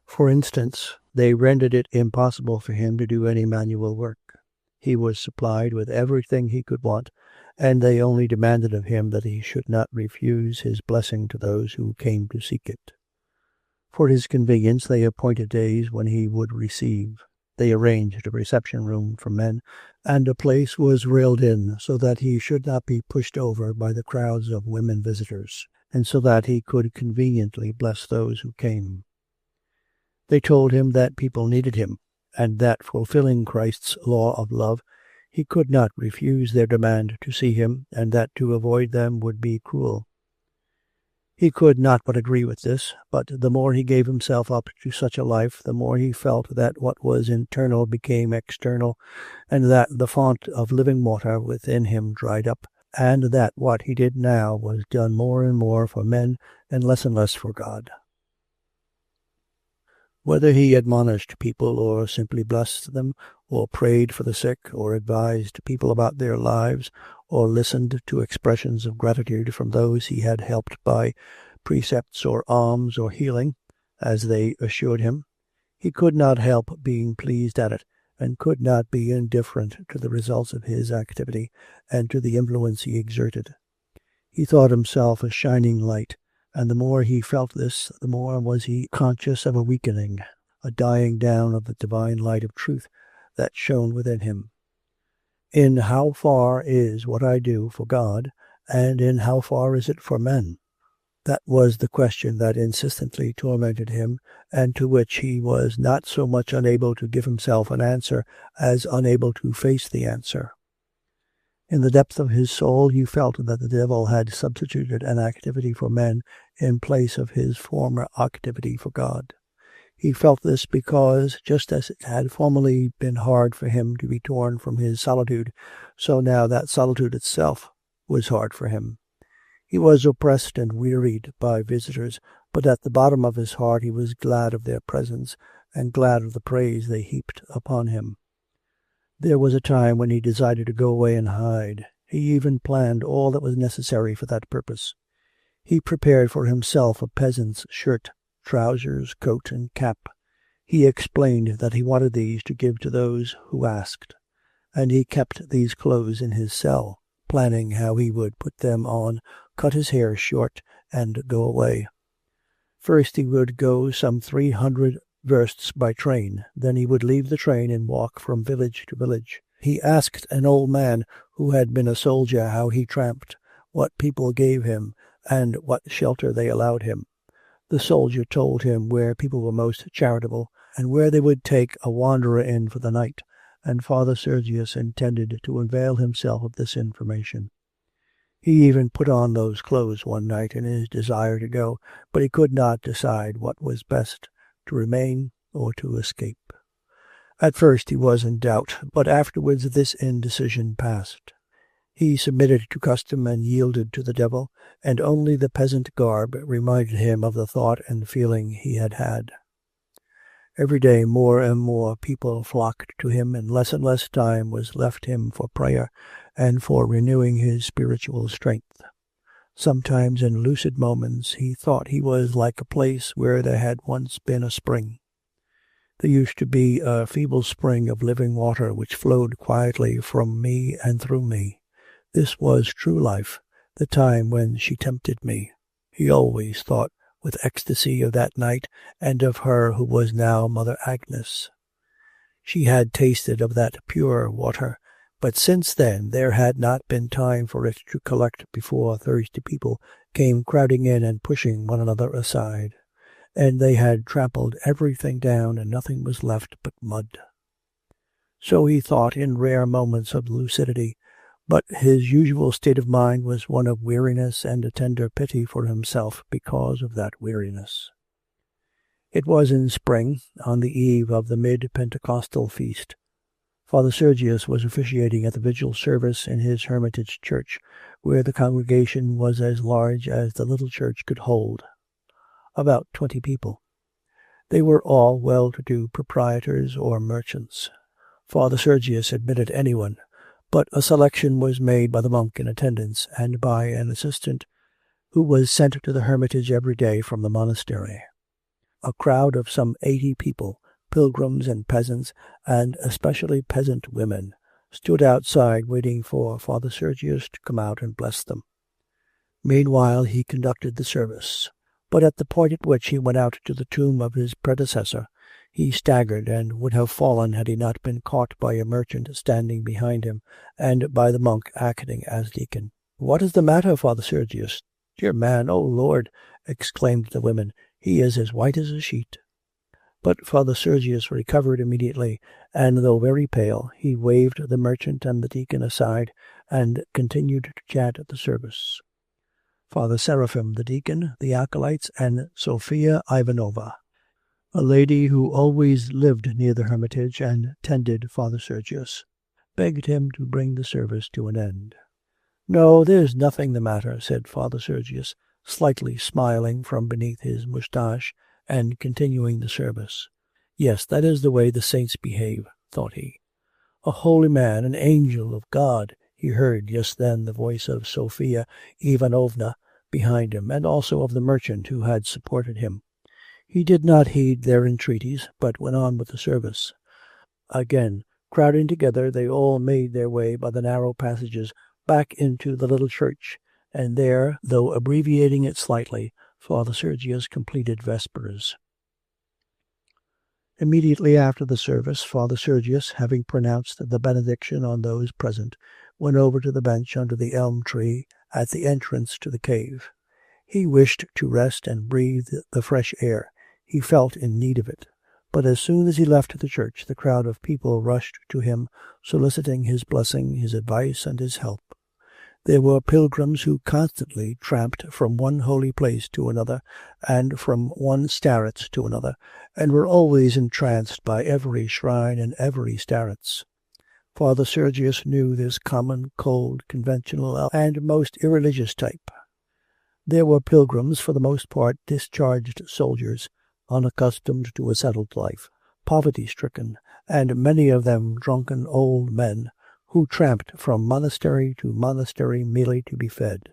For instance, they rendered it impossible for him to do any manual work. He was supplied with everything he could want, and they only demanded of him that he should not refuse his blessing to those who came to seek it. For his convenience they appointed days when he would receive. They arranged a reception room for men, and a place was railed in so that he should not be pushed over by the crowds of women visitors, and so that he could conveniently bless those who came. They told him that people needed him, and that, fulfilling Christ's law of love, he could not refuse their demand to see him, and that to avoid them would be cruel. He could not but agree with this, but the more he gave himself up to such a life, the more he felt that what was internal became external, and that the fount of living water within him dried up, and that what he did now was done more and more for men and less for God. Whether he admonished people or simply blessed them, or prayed for the sick, or advised people about their lives, or listened to expressions of gratitude from those he had helped by precepts or alms or healing, as they assured him, he could not help being pleased at it, and could not be indifferent to the results of his activity and to the influence he exerted. He thought himself a shining light, and the more he felt this, the more was he conscious of a weakening, a dying down of the divine light of truth that shone within him. In how far is what I do for God, and in how far is it for men? That was the question that insistently tormented him, and to which he was not so much unable to give himself an answer as unable to face the answer. In the depth of his soul he felt that the devil had substituted an activity for men in place of his former activity for God. He felt this because, just as it had formerly been hard for him to be torn from his solitude, so now that solitude itself was hard for him. He was oppressed and wearied by visitors, but at the bottom of his heart he was glad of their presence and glad of the praise they heaped upon him. There was a time when he decided to go away and hide. He even planned all that was necessary for that purpose. He prepared for himself a peasant's shirt, trousers, coat, and cap. He explained that he wanted these to give to those who asked, and he kept these clothes in his cell, planning how he would put them on, cut his hair short, and go away. First he would go some 300 versts by train. Then he would leave the train and walk from village to village. He asked an old man who had been a soldier how he tramped, what people gave him, and what shelter they allowed him. The soldier told him where people were most charitable, and where they would take a wanderer in for the night, and Father Sergius intended to avail himself of this information. He even put on those clothes one night in his desire to go, but he could not decide what was best, to remain or to escape. At first he was in doubt, but afterwards this indecision passed. He submitted to custom and yielded to the devil, and only the peasant garb reminded him of the thought and feeling he had had. Every day more and more people flocked to him, and less time was left him for prayer and for renewing his spiritual strength. Sometimes in lucid moments he thought he was like a place where there had once been a spring. There used to be a feeble spring of living water which flowed quietly from me and through me. This was true life, the time when she tempted me. He always thought with ecstasy of that night and of her who was now Mother Agnes. She had tasted of that pure water, but since then there had not been time for it to collect before thirsty people came crowding in and pushing one another aside, and they had trampled everything down and nothing was left but mud. So he thought in rare moments of lucidity, but his usual state of mind was one of weariness and a tender pity for himself because of that weariness. It was in spring, on the eve of the mid-Pentecostal feast. Father Sergius was officiating at the vigil service in his hermitage church, where the congregation was as large as the little church could hold, about 20 people. They were all well-to-do proprietors or merchants. Father Sergius admitted anyone, but a selection was made by the monk in attendance and by an assistant who was sent to the hermitage every day from the monastery. A crowd of some 80 people, pilgrims and peasants, and especially peasant women, stood outside waiting for Father Sergius to come out and bless them. Meanwhile he conducted the service, but at the point at which he went out to the tomb of his predecessor, he staggered and would have fallen had he not been caught by a merchant standing behind him, and by the monk acting as deacon. "What is the matter, Father Sergius?" "Dear man, O Lord!" exclaimed the women, "he is as white as a sheet." But Father Sergius recovered immediately, and though very pale, he waved the merchant and the deacon aside, and continued to chant at the service. Father Seraphim, the deacon, the acolytes, and Sophia Ivanovna, a lady who always lived near the hermitage and tended Father Sergius, begged him to bring the service to an end. "No, there's nothing the matter," said Father Sergius, slightly smiling from beneath his moustache, and continuing the service. "Yes, that is the way the saints behave," thought he. "A holy man, an angel of God," he heard just then the voice of Sophia Ivanovna behind him, and also of the merchant who had supported him. He did not heed their entreaties, but went on with the service. Again, crowding together, they all made their way by the narrow passages back into the little church, and there, though abbreviating it slightly, Father Sergius completed vespers. Immediately after the service, Father Sergius, having pronounced the benediction on those present, went over to the bench under the elm tree at the entrance to the cave. He wished to rest and breathe the fresh air. He felt in need of it. But as soon as he left the church, the crowd of people rushed to him, soliciting his blessing, his advice, and his help. There were pilgrims who constantly tramped from one holy place to another, and from one starets to another, and were always entranced by every shrine and every starets. Father Sergius knew this common, cold, conventional, and most irreligious type. There were pilgrims, for the most part discharged soldiers, unaccustomed to a settled life, poverty-stricken, and many of them drunken old men, who tramped from monastery to monastery merely to be fed.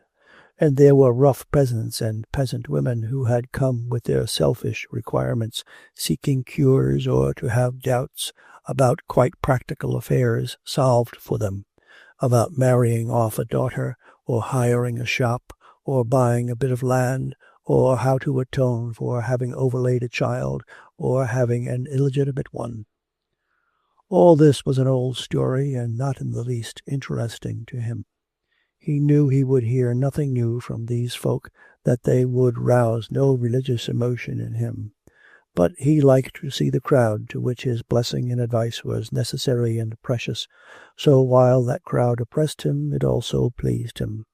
And there were rough peasants and peasant women who had come with their selfish requirements, seeking cures or to have doubts about quite practical affairs solved for them, about marrying off a daughter, or hiring a shop, or buying a bit of land, or how to atone for having overlaid a child, or having an illegitimate one. All this was an old story, and not in the least interesting to him. He knew he would hear nothing new from these folk, that they would rouse no religious emotion in him. But he liked to see the crowd to which his blessing and advice was necessary and precious, so while that crowd oppressed him, it also pleased him.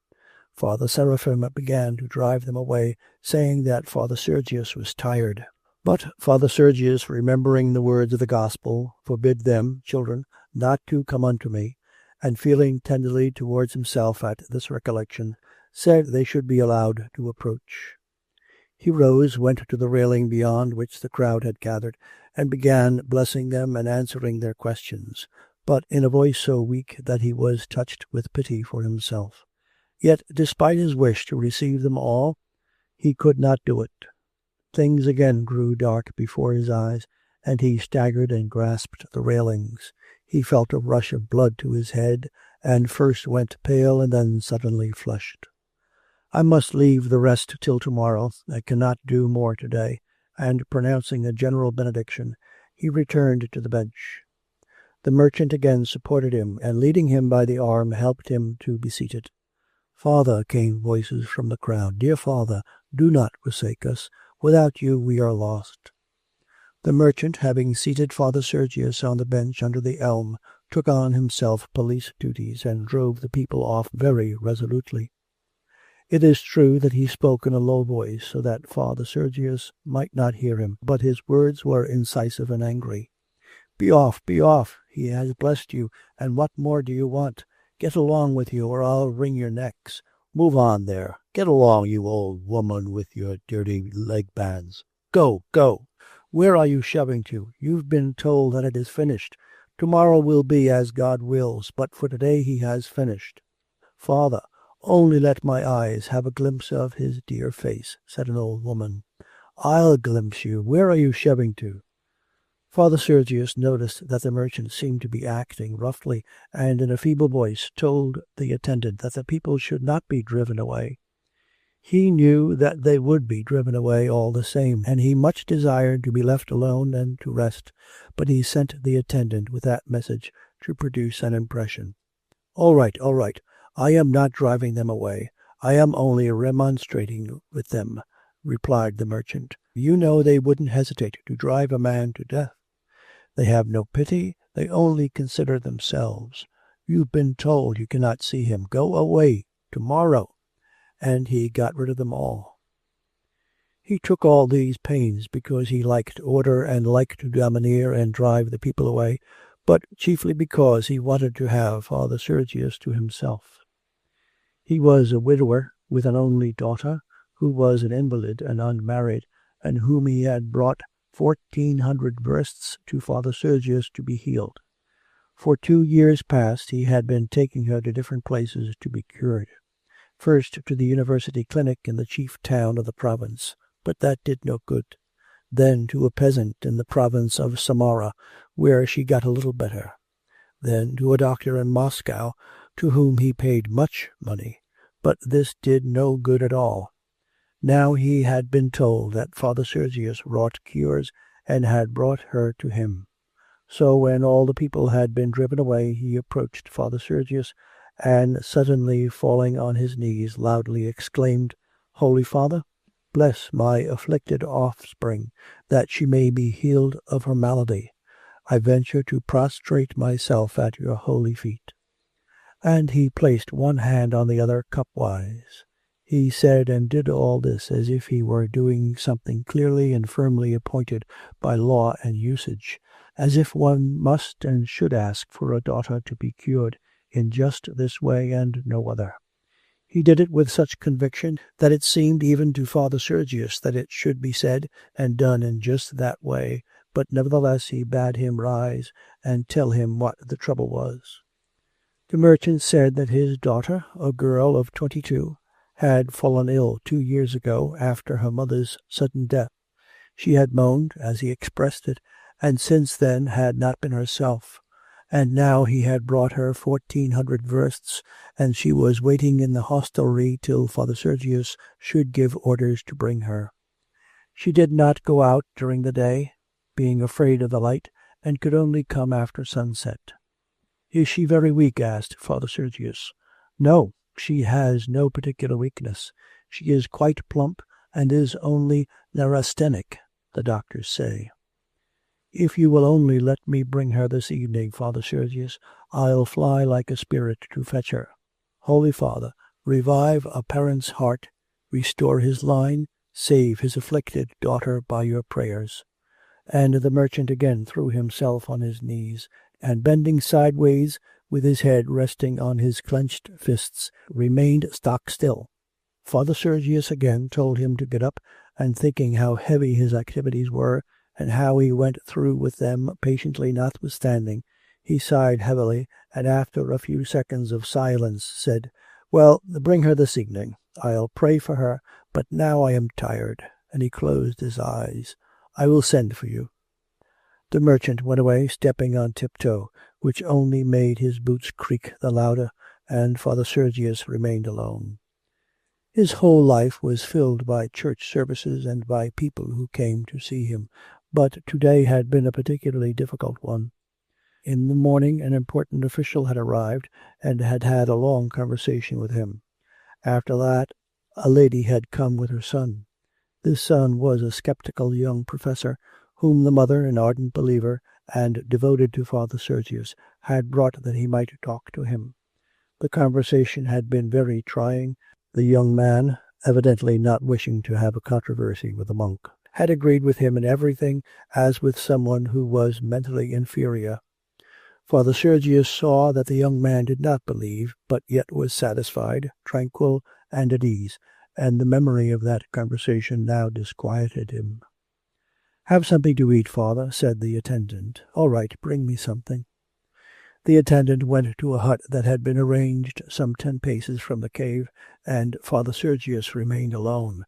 Father Seraphim began to drive them away, saying that Father Sergius was tired. But Father Sergius, remembering the words of the Gospel, "Forbid them," children, "not to come unto me," and feeling tenderly towards himself at this recollection, said they should be allowed to approach. He rose, went to the railing beyond which the crowd had gathered, and began blessing them and answering their questions, but in a voice so weak that he was touched with pity for himself. Yet, despite his wish to receive them all, he could not do it. Things again grew dark before his eyes, and he staggered and grasped the railings. He felt a rush of blood to his head, and first went pale and then suddenly flushed. "I must leave the rest till tomorrow. I cannot do more today." And pronouncing a general benediction, he returned to the bench. The merchant again supported him, and leading him by the arm, helped him to be seated. "Father," came voices from the crowd, "dear Father, do not forsake us. Without you we are lost." The merchant, having seated Father Sergius on the bench under the elm, took on himself police duties, and drove the people off very resolutely. It is true that he spoke in a low voice, so that Father Sergius might not hear him, but his words were incisive and angry. Be off, he has blessed you, and what more do you want? Get along with you, or I'll wring your necks. Move on there. Get along, you old woman, with your dirty leg bands. Go. Where are you shoving to? You've been told that it is finished. Tomorrow will be as God wills, but for today he has finished." "Father, only let my eyes have a glimpse of his dear face," said an old woman. "I'll glimpse you. Where are you shoving to?" Father Sergius noticed that the merchant seemed to be acting roughly, and in a feeble voice told the attendant that the people should not be driven away. He knew that they would be driven away all the same, and he much desired to be left alone and to rest, but he sent the attendant with that message to produce an impression. All right. I am not driving them away. I am only remonstrating with them," replied the merchant. "You know they wouldn't hesitate to drive a man to death. They have no pity, they only consider themselves. You've been told you cannot see him. Go away tomorrow." And he got rid of them all. He took all these pains because he liked order and liked to domineer and drive the people away, but chiefly because he wanted to have Father Sergius to himself. He was a widower with an only daughter, who was an invalid and unmarried, and whom he had brought 1,400 versts to Father Sergius to be healed. For 2 years past he had been taking her to different places to be cured. First to the university clinic in the chief town of the province, but that did no good. Then to a peasant in the province of Samara, where she got a little better. Then to a doctor in Moscow, to whom he paid much money, but this did no good at all. Now he had been told that Father Sergius wrought cures, and had brought her to him. So when all the people had been driven away, he approached Father Sergius, and suddenly falling on his knees loudly exclaimed, "Holy Father, bless my afflicted offspring, that she may be healed of her malady. I venture to prostrate myself at your holy feet." And he placed one hand on the other cupwise. He said and did all this as if he were doing something clearly and firmly appointed by law and usage, as if one must and should ask for a daughter to be cured in just this way and no other. He did it with such conviction that it seemed even to Father Sergius that it should be said and done in just that way, but nevertheless he bade him rise and tell him what the trouble was. The merchant said that his daughter, a girl of 22, had fallen ill 2 years ago after her mother's sudden death. She had moaned, as he expressed it, and since then had not been herself. And now he had brought her 1,400 versts, and she was waiting in the hostelry till Father Sergius should give orders to bring her. She did not go out during the day, being afraid of the light, and could only come after sunset. "Is she very weak?" asked Father Sergius. "No, she has no particular weakness. She is quite plump, and is only neurasthenic, the doctors say." "If you will only let me bring her this evening, Father Sergius, I'll fly like a spirit to fetch her. Holy Father, revive a parent's heart, restore his line, save his afflicted daughter by your prayers." And the merchant again threw himself on his knees, and bending sideways with his head resting on his clenched fists, remained stock still. Father Sergius again told him to get up, and thinking how heavy his activities were, and how he went through with them patiently notwithstanding, he sighed heavily, and after a few seconds of silence said, "Well, bring her this evening. I'll pray for her, but now I am tired." And he closed his eyes. "I will send for you." The merchant went away, stepping on tiptoe, which only made his boots creak the louder, and Father Sergius remained alone. His whole life was filled by church services and by people who came to see him, but to-day had been a particularly difficult one. In the morning an important official had arrived and had had a long conversation with him. After that a lady had come with her son. This son was a sceptical young professor, whom the mother, an ardent believer and devoted to Father Sergius, had brought that he might talk to him. The conversation had been very trying. The young man, evidently not wishing to have a controversy with the monk, had agreed with him in everything as with someone who was mentally inferior. Father Sergius saw that the young man did not believe, but yet was satisfied, tranquil, and at ease, and the memory of that conversation now disquieted him. "Have something to eat, Father," said the attendant. "All right, bring me something." The attendant went to a hut that had been arranged some 10 paces from the cave, and Father Sergius remained alone.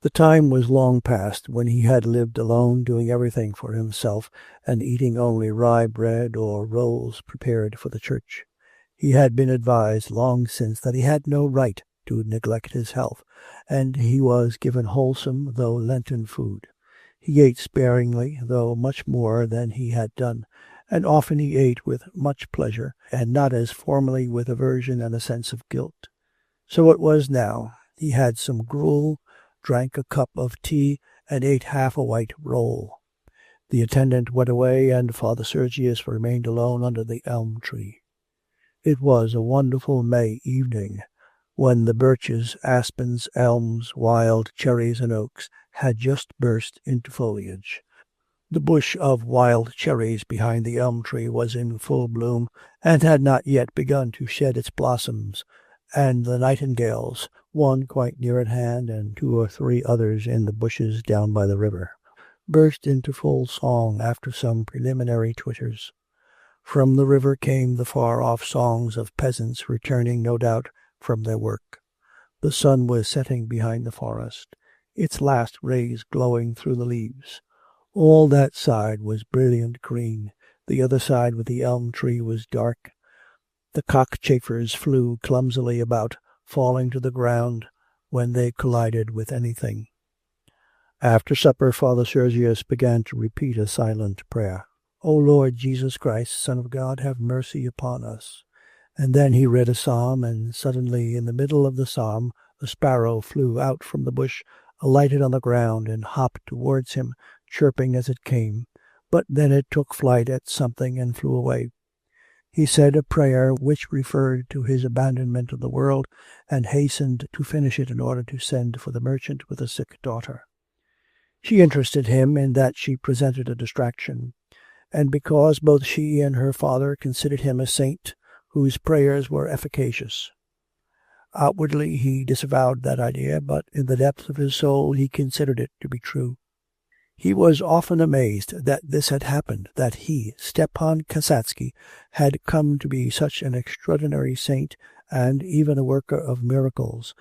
The time was long past when he had lived alone, doing everything for himself, and eating only rye bread or rolls prepared for the church. He had been advised long since that he had no right to neglect his health, and he was given wholesome though Lenten food. He ate sparingly, though much more than he had done, and often he ate with much pleasure, and not as formerly with aversion and a sense of guilt. So it was now. He had some gruel, drank a cup of tea, and ate half a white roll. The attendant went away, and Father Sergius remained alone under the elm tree. It was a wonderful May evening, when the birches, aspens, elms, wild cherries, and oaks had just burst into foliage. The bush of wild cherries behind the elm tree was in full bloom, and had not yet begun to shed its blossoms, and the nightingales, one quite near at hand and 2 or 3 others in the bushes down by the river, burst into full song after some preliminary twitters. From the river came the far-off songs of peasants returning, no doubt, from their work. The sun was setting behind the forest, its last rays glowing through the leaves. All that side was brilliant green, the other side with the elm tree was dark. The cockchafers flew clumsily about, falling to the ground when they collided with anything. After supper, Father Sergius began to repeat a silent prayer. "O Lord Jesus Christ, Son of God, have mercy upon us." And then he read a psalm, and suddenly in the middle of the psalm a sparrow flew out from the bush, alighted on the ground, and hopped towards him, chirping as it came. But then it took flight at something and flew away. He said a prayer which referred to his abandonment of the world, and hastened to finish it in order to send for the merchant with a sick daughter. She interested him in that she presented a distraction, and because both she and her father considered him a saint whose prayers were efficacious. Outwardly he disavowed that idea, but in the depths of his soul he considered it to be true. He was often amazed that this had happened, that he, Stepan Kasatsky, had come to be such an extraordinary saint and even a worker of miracles.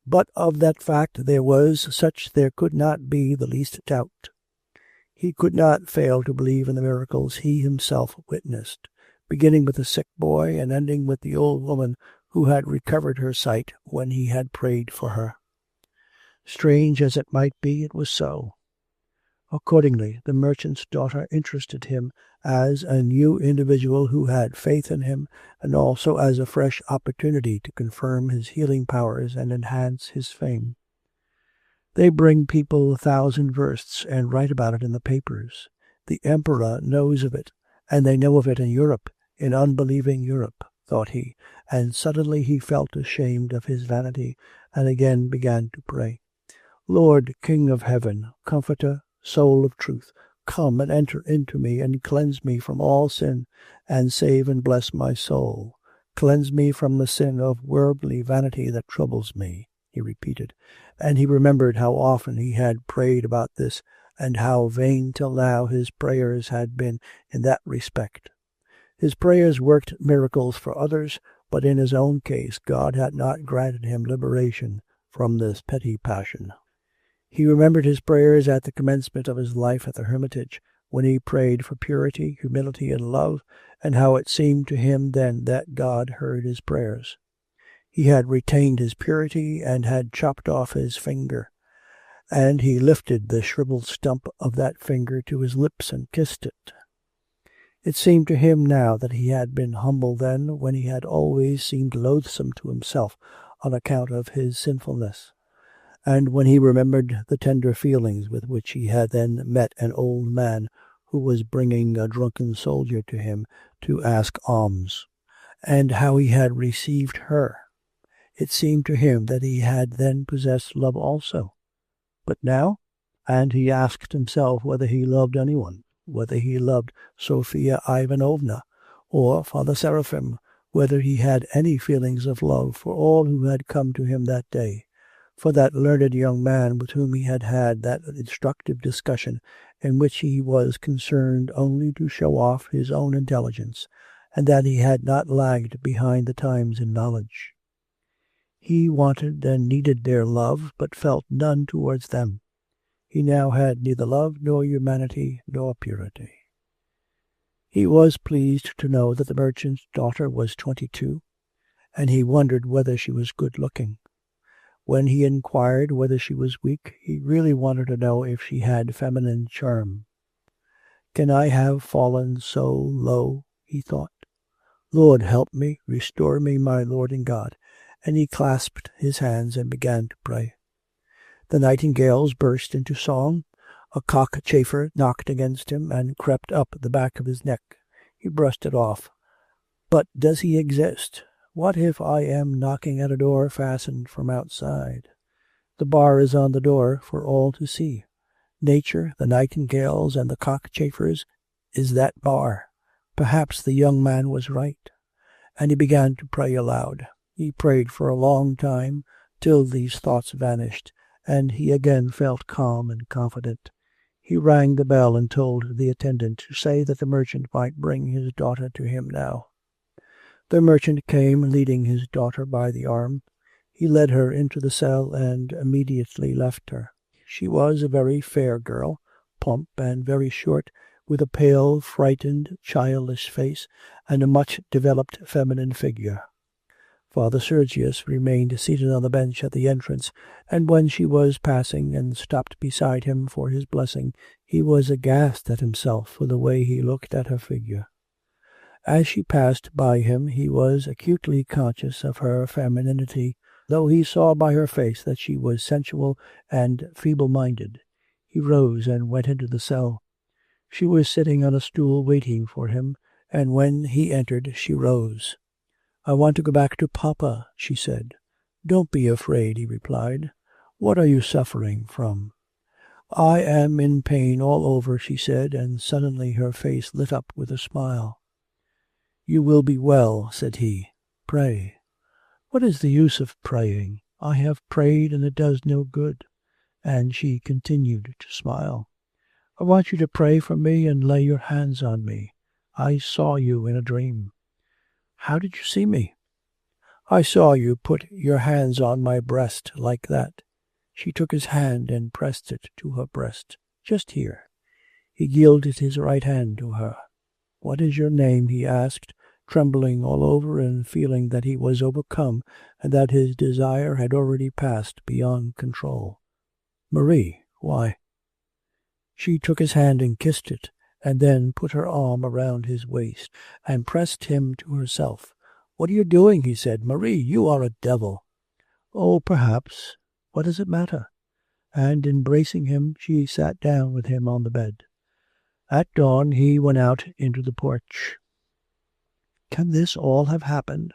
But of that fact there could not be the least doubt. He could not fail to believe in the miracles he himself witnessed, beginning with the sick boy and ending with the old woman who had recovered her sight when he had prayed for her. Strange as it might be, it was so. Accordingly, the merchant's daughter interested him as a new individual who had faith in him, and also as a fresh opportunity to confirm his healing powers and enhance his fame. They bring people 1,000 versts and write about it in the papers. The emperor knows of it, and they know of it in Europe, in unbelieving Europe, thought he, and suddenly he felt ashamed of his vanity, and again began to pray. Lord, King of heaven, Comforter, Soul of truth, come and enter into me and cleanse me from all sin and save and bless my soul. Cleanse me from the sin of worldly vanity that troubles me," he repeated, and he remembered how often he had prayed about this, and how vain till now his prayers had been in that respect. His prayers worked miracles for others, but in his own case God had not granted him liberation from this petty passion. He remembered his prayers at the commencement of his life at the hermitage, when he prayed for purity, humility, and love, and how it seemed to him then that God heard his prayers. He had retained his purity and had chopped off his finger, and he lifted the shriveled stump of that finger to his lips and kissed it. It seemed to him now that he had been humble then, when he had always seemed loathsome to himself on account of his sinfulness. And when he remembered the tender feelings with which he had then met an old man who was bringing a drunken soldier to him to ask alms, and how he had received her, it seemed to him that he had then possessed love also. But now? And he asked himself whether he loved anyone, whether he loved Sofia Ivanovna or Father Seraphim, whether he had any feelings of love for all who had come to him that day, for that learned young man with whom he had had that instructive discussion in which he was concerned only to show off his own intelligence, and that he had not lagged behind the times in knowledge. He wanted and needed their love, but felt none towards them. He now had neither love nor humanity nor purity. He was pleased to know that the merchant's daughter was 22, and he wondered whether she was good-looking. When he inquired whether she was weak, he really wanted to know if she had feminine charm. "Can I have fallen so low?" he thought. "Lord, help me, restore me, my Lord and God." And he clasped his hands and began to pray. The nightingales burst into song. A cockchafer knocked against him and crept up the back of his neck. He brushed it off. But does he exist? What if I am knocking at a door fastened from outside? The bar is on the door for all to see. Nature, the nightingales, and the cockchafers is that bar. Perhaps the young man was right. And he began to pray aloud. He prayed for a long time, till these thoughts vanished, and he again felt calm and confident. He rang the bell and told the attendant to say that the merchant might bring his daughter to him now. The merchant came, leading his daughter by the arm. He led her into the cell and immediately left her. She was a very fair girl, plump and very short, with a pale, frightened, childish face and a much developed feminine figure. Father Sergius remained seated on the bench at the entrance, and when she was passing and stopped beside him for his blessing, he was aghast at himself for the way he looked at her figure. As she passed by him he was acutely conscious of her femininity, though he saw by her face that she was sensual and feeble-minded. He rose and went into the cell. She was sitting on a stool waiting for him, and when he entered she rose. "I want to go back to Papa," she said. "Don't be afraid," he replied. "What are you suffering from?" "I am in pain all over," she said, and suddenly her face lit up with a smile. "You will be well," said he. "Pray." "What is the use of praying? I have prayed and it does no good." And she continued to smile. "I want you to pray for me and lay your hands on me. I saw you in a dream." "How did you see me?" "I saw you put your hands on my breast like that." She took his hand and pressed it to her breast. "Just here." He yielded his right hand to her. "What is your name?" he asked, trembling all over and feeling that he was overcome and that his desire had already passed beyond control. "Marie." "Why?" She took his hand and kissed it, and then put her arm around his waist and pressed him to herself. "What are you doing?" he said. "Marie, you are a devil." "Oh, perhaps. What does it matter?" And embracing him, she sat down with him on the bed. At dawn he went out into the porch. Can this all have happened?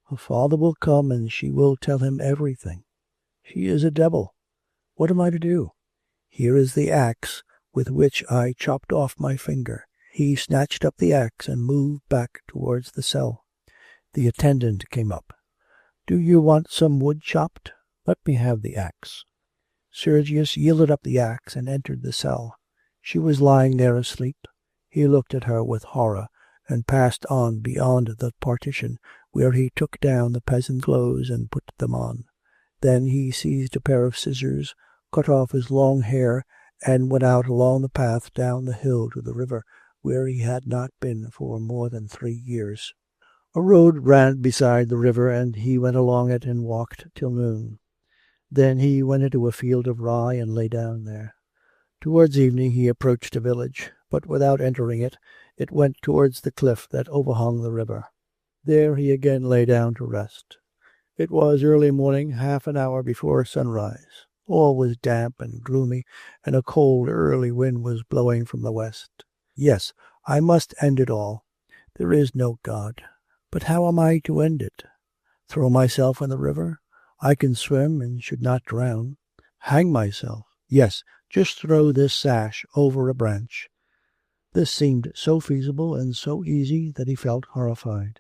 Her father will come and she will tell him everything. She is a devil. What am I to do? Here is the axe with which I chopped off my finger. He snatched up the axe and moved back towards the cell. The attendant came up. "Do you want some wood chopped? Let me have the axe." Sergius yielded up the axe and entered the cell. She was lying there asleep. He looked at her with horror, and passed on beyond the partition, where he took down the peasant clothes and put them on. Then he seized a pair of scissors, cut off his long hair, and went out along the path down the hill to the river, where he had not been for more than 3 years. A road ran beside the river, and he went along it and walked till noon. Then he went into a field of rye and lay down there. Towards evening he approached a village, but without entering it, it went towards the cliff that overhung the river. There he again lay down to rest. It was early morning, half an hour before sunrise. All was damp and gloomy, and a cold early wind was blowing from the west. Yes, I must end it all. There is no God. But how am I to end it? Throw myself in the river? I can swim and should not drown. Hang myself? Yes, just throw this sash over a branch. This seemed so feasible and so easy that he felt horrified.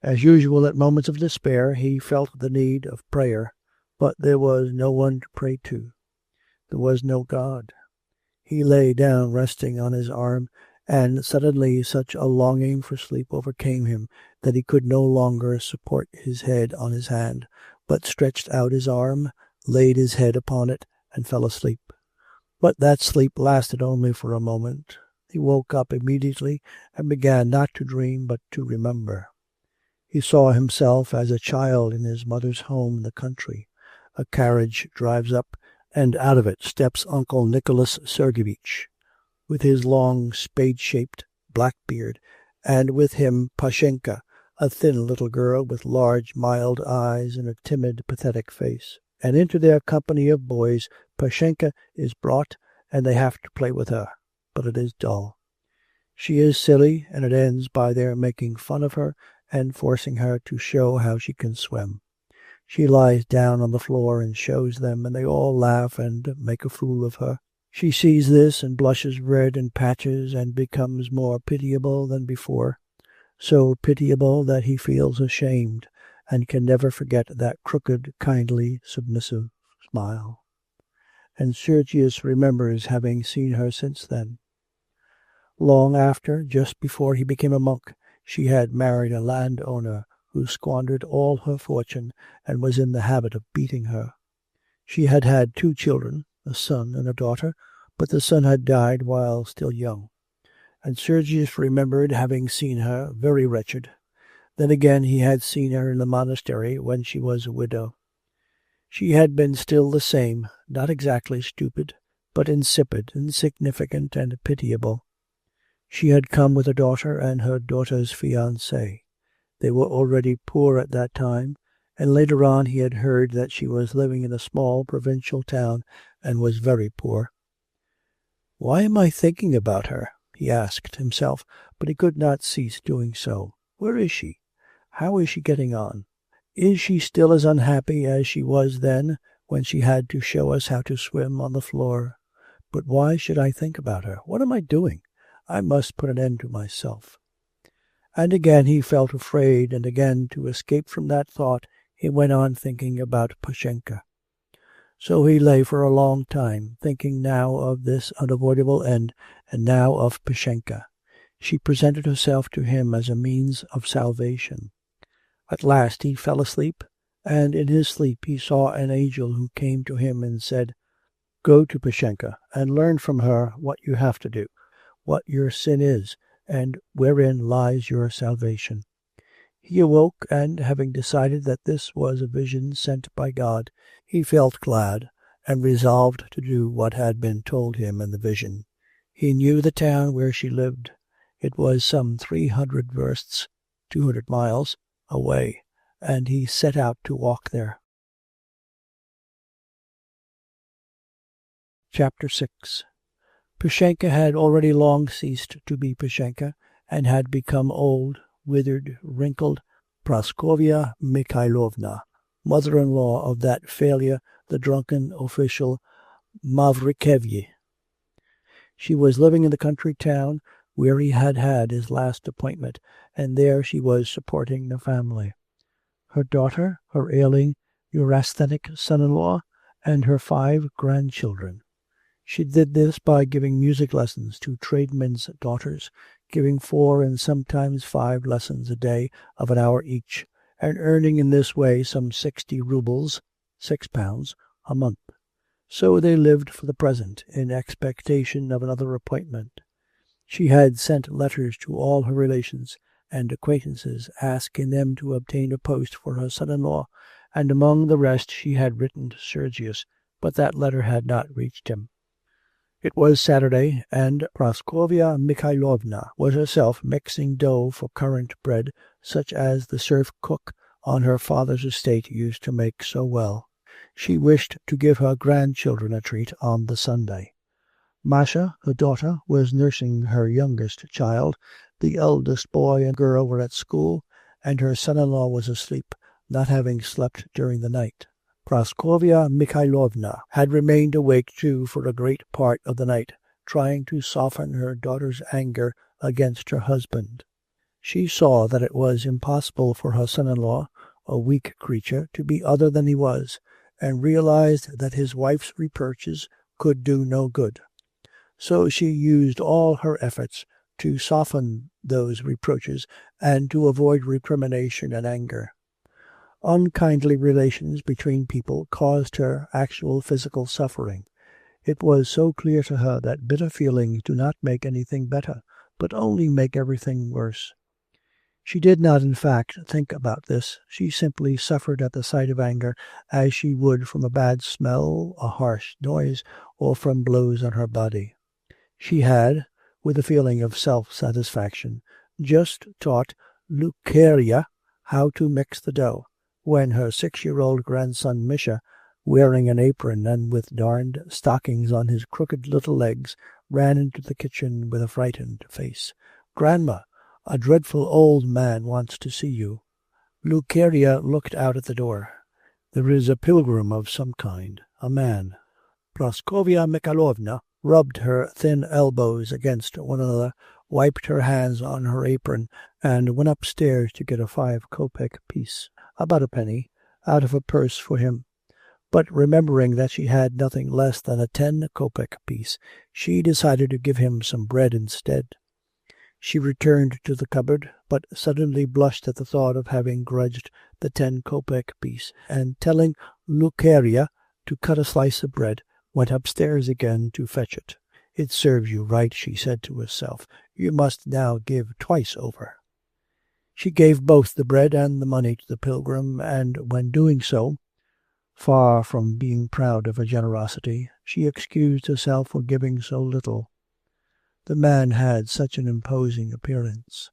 As usual at moments of despair, he felt the need of prayer, but there was no one to pray to. There was no God. He lay down resting on his arm, and suddenly such a longing for sleep overcame him that he could no longer support his head on his hand, but stretched out his arm, laid his head upon it, and fell asleep. But that sleep lasted only for a moment. He woke up immediately and began not to dream but to remember. He saw himself as a child in his mother's home in the country. A carriage drives up, and out of it steps Uncle Nicholas Sergeyevich, with his long spade-shaped black beard, and with him Pashenka, a thin little girl with large mild eyes and a timid, pathetic face. And into their company of boys Pashenka is brought, and they have to play with her. But it is dull. She is silly, and it ends by their making fun of her and forcing her to show how she can swim. She lies down on the floor and shows them, and they all laugh and make a fool of her. She sees this and blushes red in patches and becomes more pitiable than before, so pitiable that he feels ashamed and can never forget that crooked, kindly, submissive smile. And Sergius remembers having seen her since then. Long after, just before he became a monk, she had married a landowner who squandered all her fortune and was in the habit of beating her. She had had 2 children, a son and a daughter, but the son had died while still young. And Sergius remembered having seen her very wretched. Then again he had seen her in the monastery when she was a widow. She had been still the same, not exactly stupid, but insipid, insignificant, and pitiable. She had come with a daughter and her daughter's fiancé. They were already poor at that time, and later on he had heard that she was living in a small provincial town and was very poor. "Why am I thinking about her?" he asked himself, but he could not cease doing so. Where is she? How is she getting on? Is she still as unhappy as she was then, when she had to show us how to swim on the floor? But why should I think about her? What am I doing? I must put an end to myself. And again he felt afraid, and again, to escape from that thought, he went on thinking about Pashenka. So he lay for a long time, thinking now of this unavoidable end, and now of Pashenka. She presented herself to him as a means of salvation. At last he fell asleep, and in his sleep he saw an angel who came to him and said, "Go to Pashenka and learn from her what you have to do, what your sin is, and wherein lies your salvation." He awoke, and having decided that this was a vision sent by God, he felt glad and resolved to do what had been told him in the vision. He knew the town where she lived. It was some 300 versts, 200 miles, away, and he set out to walk there. Chapter 6. Pashenka had already long ceased to be Pashenka, and had become old, withered, wrinkled Praskovia Mikhailovna, mother-in-law of that failure, the drunken official Mavrikevyi. She was living in the country town where he had had his last appointment, and there she was supporting the family. Her daughter, her ailing, neurasthenic son-in-law, and her 5 grandchildren. She did this by giving music lessons to tradesmen's daughters, giving 4 and sometimes 5 lessons a day of an hour each, and earning in this way some 60 roubles, £6, a month. So they lived for the present, in expectation of another appointment. She had sent letters to all her relations and acquaintances, asking them to obtain a post for her son-in-law, and among the rest she had written to Sergius, but that letter had not reached him. It was Saturday, and Praskovya Mikhailovna was herself mixing dough for currant bread, such as the serf cook on her father's estate used to make so well. She wished to give her grandchildren a treat on the Sunday. Masha, her daughter, was nursing her youngest child, the eldest boy and girl were at school, and her son-in-law was asleep, not having slept during the night. Praskovya Mikhailovna had remained awake too for a great part of the night, trying to soften her daughter's anger against her husband. She saw that it was impossible for her son-in-law, a weak creature, to be other than he was, and realized that his wife's reproaches could do no good. So she used all her efforts to soften those reproaches and to avoid recrimination and anger. Unkindly relations between people caused her actual physical suffering. It was so clear to her that bitter feelings do not make anything better, but only make everything worse. She did not, in fact, think about this. She simply suffered at the sight of anger as she would from a bad smell, a harsh noise, or from blows on her body. She had, with a feeling of self-satisfaction, just taught Lukerya how to mix the dough, when her 6-year-old grandson Misha, wearing an apron and with darned stockings on his crooked little legs, ran into the kitchen with a frightened face. "Grandma, a dreadful old man wants to see you." Lukerya looked out at the door. "There is a pilgrim of some kind, a man." Praskovya Mikhailovna rubbed her thin elbows against one another, wiped her hands on her apron, and went upstairs to get a 5-kopeck piece, about a penny, out of her purse for him. But remembering that she had nothing less than a 10-kopeck piece, she decided to give him some bread instead. She returned to the cupboard, but suddenly blushed at the thought of having grudged the 10-kopeck piece, and telling Lukerya to cut a slice of bread, went upstairs again to fetch it. "It serves you right," she said to herself. "You must now give twice over." She gave both the bread and the money to the pilgrim, and when doing so, far from being proud of her generosity, she excused herself for giving so little. The man had such an imposing appearance.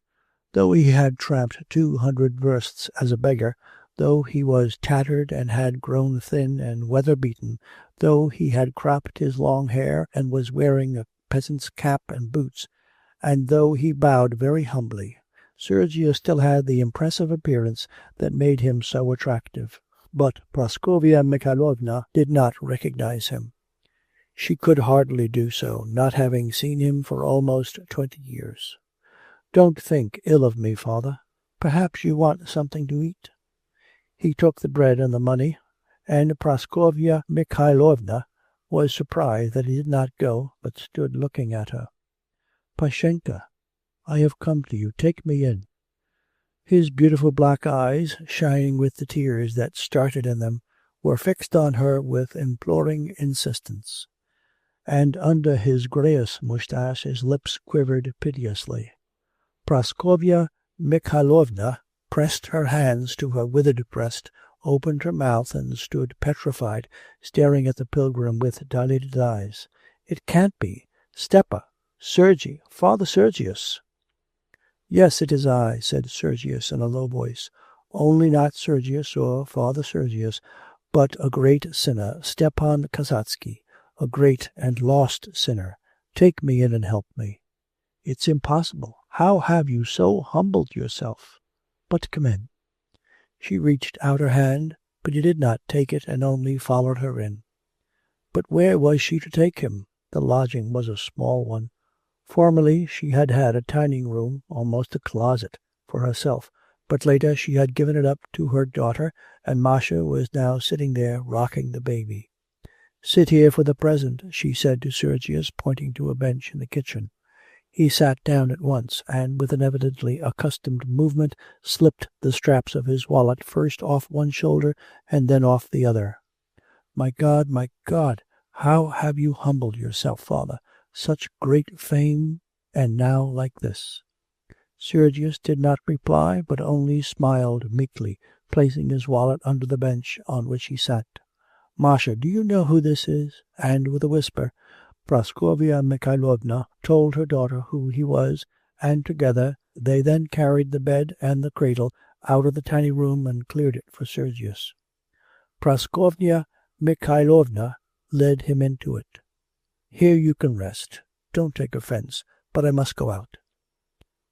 Though he had tramped 200 versts as a beggar, though he was tattered and had grown thin and weather-beaten, though he had cropped his long hair and was wearing a peasant's cap and boots, and though he bowed very humbly, Sergius still had the impressive appearance that made him so attractive. But Praskovya Mikhailovna did not recognize him. She could hardly do so, not having seen him for almost 20 years. "Don't think ill of me, Father. Perhaps you want something to eat?" He took the bread and the money, and Praskovya Mikhailovna was surprised that he did not go, but stood looking at her. "Pashenka, I have come to you. Take me in." His beautiful black eyes, shining with the tears that started in them, were fixed on her with imploring insistence, and under his greyish moustache his lips quivered piteously. Praskovya Mikhailovna pressed her hands to her withered breast, opened her mouth, and stood petrified, staring at the pilgrim with dilated eyes. "It can't be! Stepa! Sergi! Father Sergius!" "Yes, it is I," said Sergius in a low voice. "Only not Sergius or Father Sergius, but a great sinner, Stepan Kasatsky, a great and lost sinner. Take me in and help me." "It's impossible. How have you so humbled yourself? But come in." She reached out her hand, but he did not take it and only followed her in. But where was she to take him? The lodging was a small one. Formerly she had had a tiny room, almost a closet, for herself, but later she had given it up to her daughter, and Masha was now sitting there rocking the baby. "Sit here for the present," she said to Sergius, pointing to a bench in the kitchen. He sat down at once, and with an evidently accustomed movement slipped the straps of his wallet first off one shoulder and then off the other. My God, how have you humbled yourself, Father? Such great fame, and now like this." Sergius did not reply, but only smiled meekly, placing his wallet under the bench on which he sat. "Masha, do you know who this is?" And with a whisper, Praskovya Mikhailovna told her daughter who he was, and together they then carried the bed and the cradle out of the tiny room and cleared it for Sergius. Praskovya Mikhailovna led him into it. "Here you can rest. Don't take offence, but I must go out."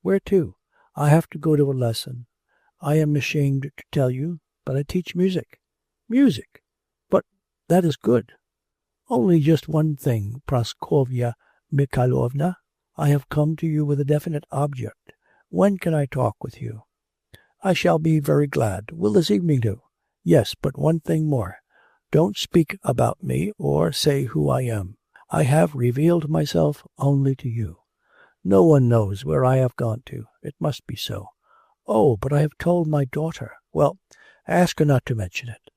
"Where to?" "I have to go to a lesson. I am ashamed to tell you, but I teach music." "Music? But that is good." "Only just one thing, Praskovya Mikhailovna. I have come to you with a definite object. When can I talk with you?" "I shall be very glad. Will this evening do?" "Yes, but one thing more. Don't speak about me or say who I am. I have revealed myself only to you. No one knows where I have gone to. It must be so." "Oh, but I have told my daughter." "Well, ask her not to mention it."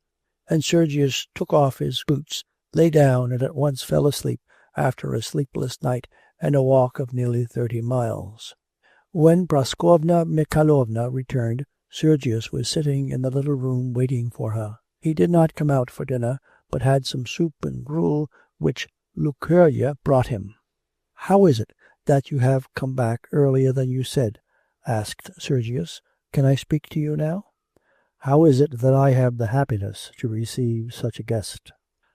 And Sergius took off his boots, lay down, and at once fell asleep after a sleepless night and a walk of nearly 30 miles. When Praskovya Mikhailovna returned, Sergius was sitting in the little room waiting for her. He did not come out for dinner, but had some soup and gruel which Lukerya brought him. "How is it that you have come back earlier than you said?" asked Sergius. "Can I speak to you now?" "How is it that I have the happiness to receive such a guest?"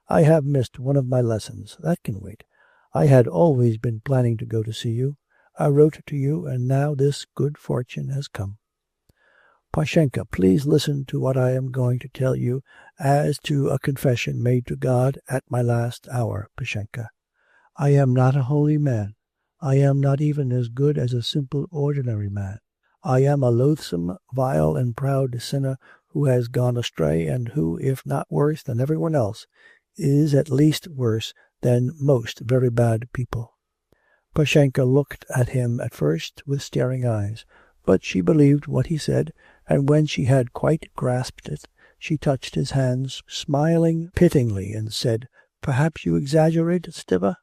"I have missed one of my lessons. That can wait. I had always been planning to go to see you. I wrote to you, and now this good fortune has come." "Pashenka, please listen to what I am going to tell you as to a confession made to God at my last hour, Pashenka. I am not a holy man. I am not even as good as a simple ordinary man. I am a loathsome, vile and proud sinner who has gone astray, and who, if not worse than everyone else, is at least worse than most very bad people." Pashenka looked at him at first with staring eyes, but she believed what he said, and when she had quite grasped it, she touched his hands, smiling pityingly, and said, "Perhaps you exaggerate, Stiva?"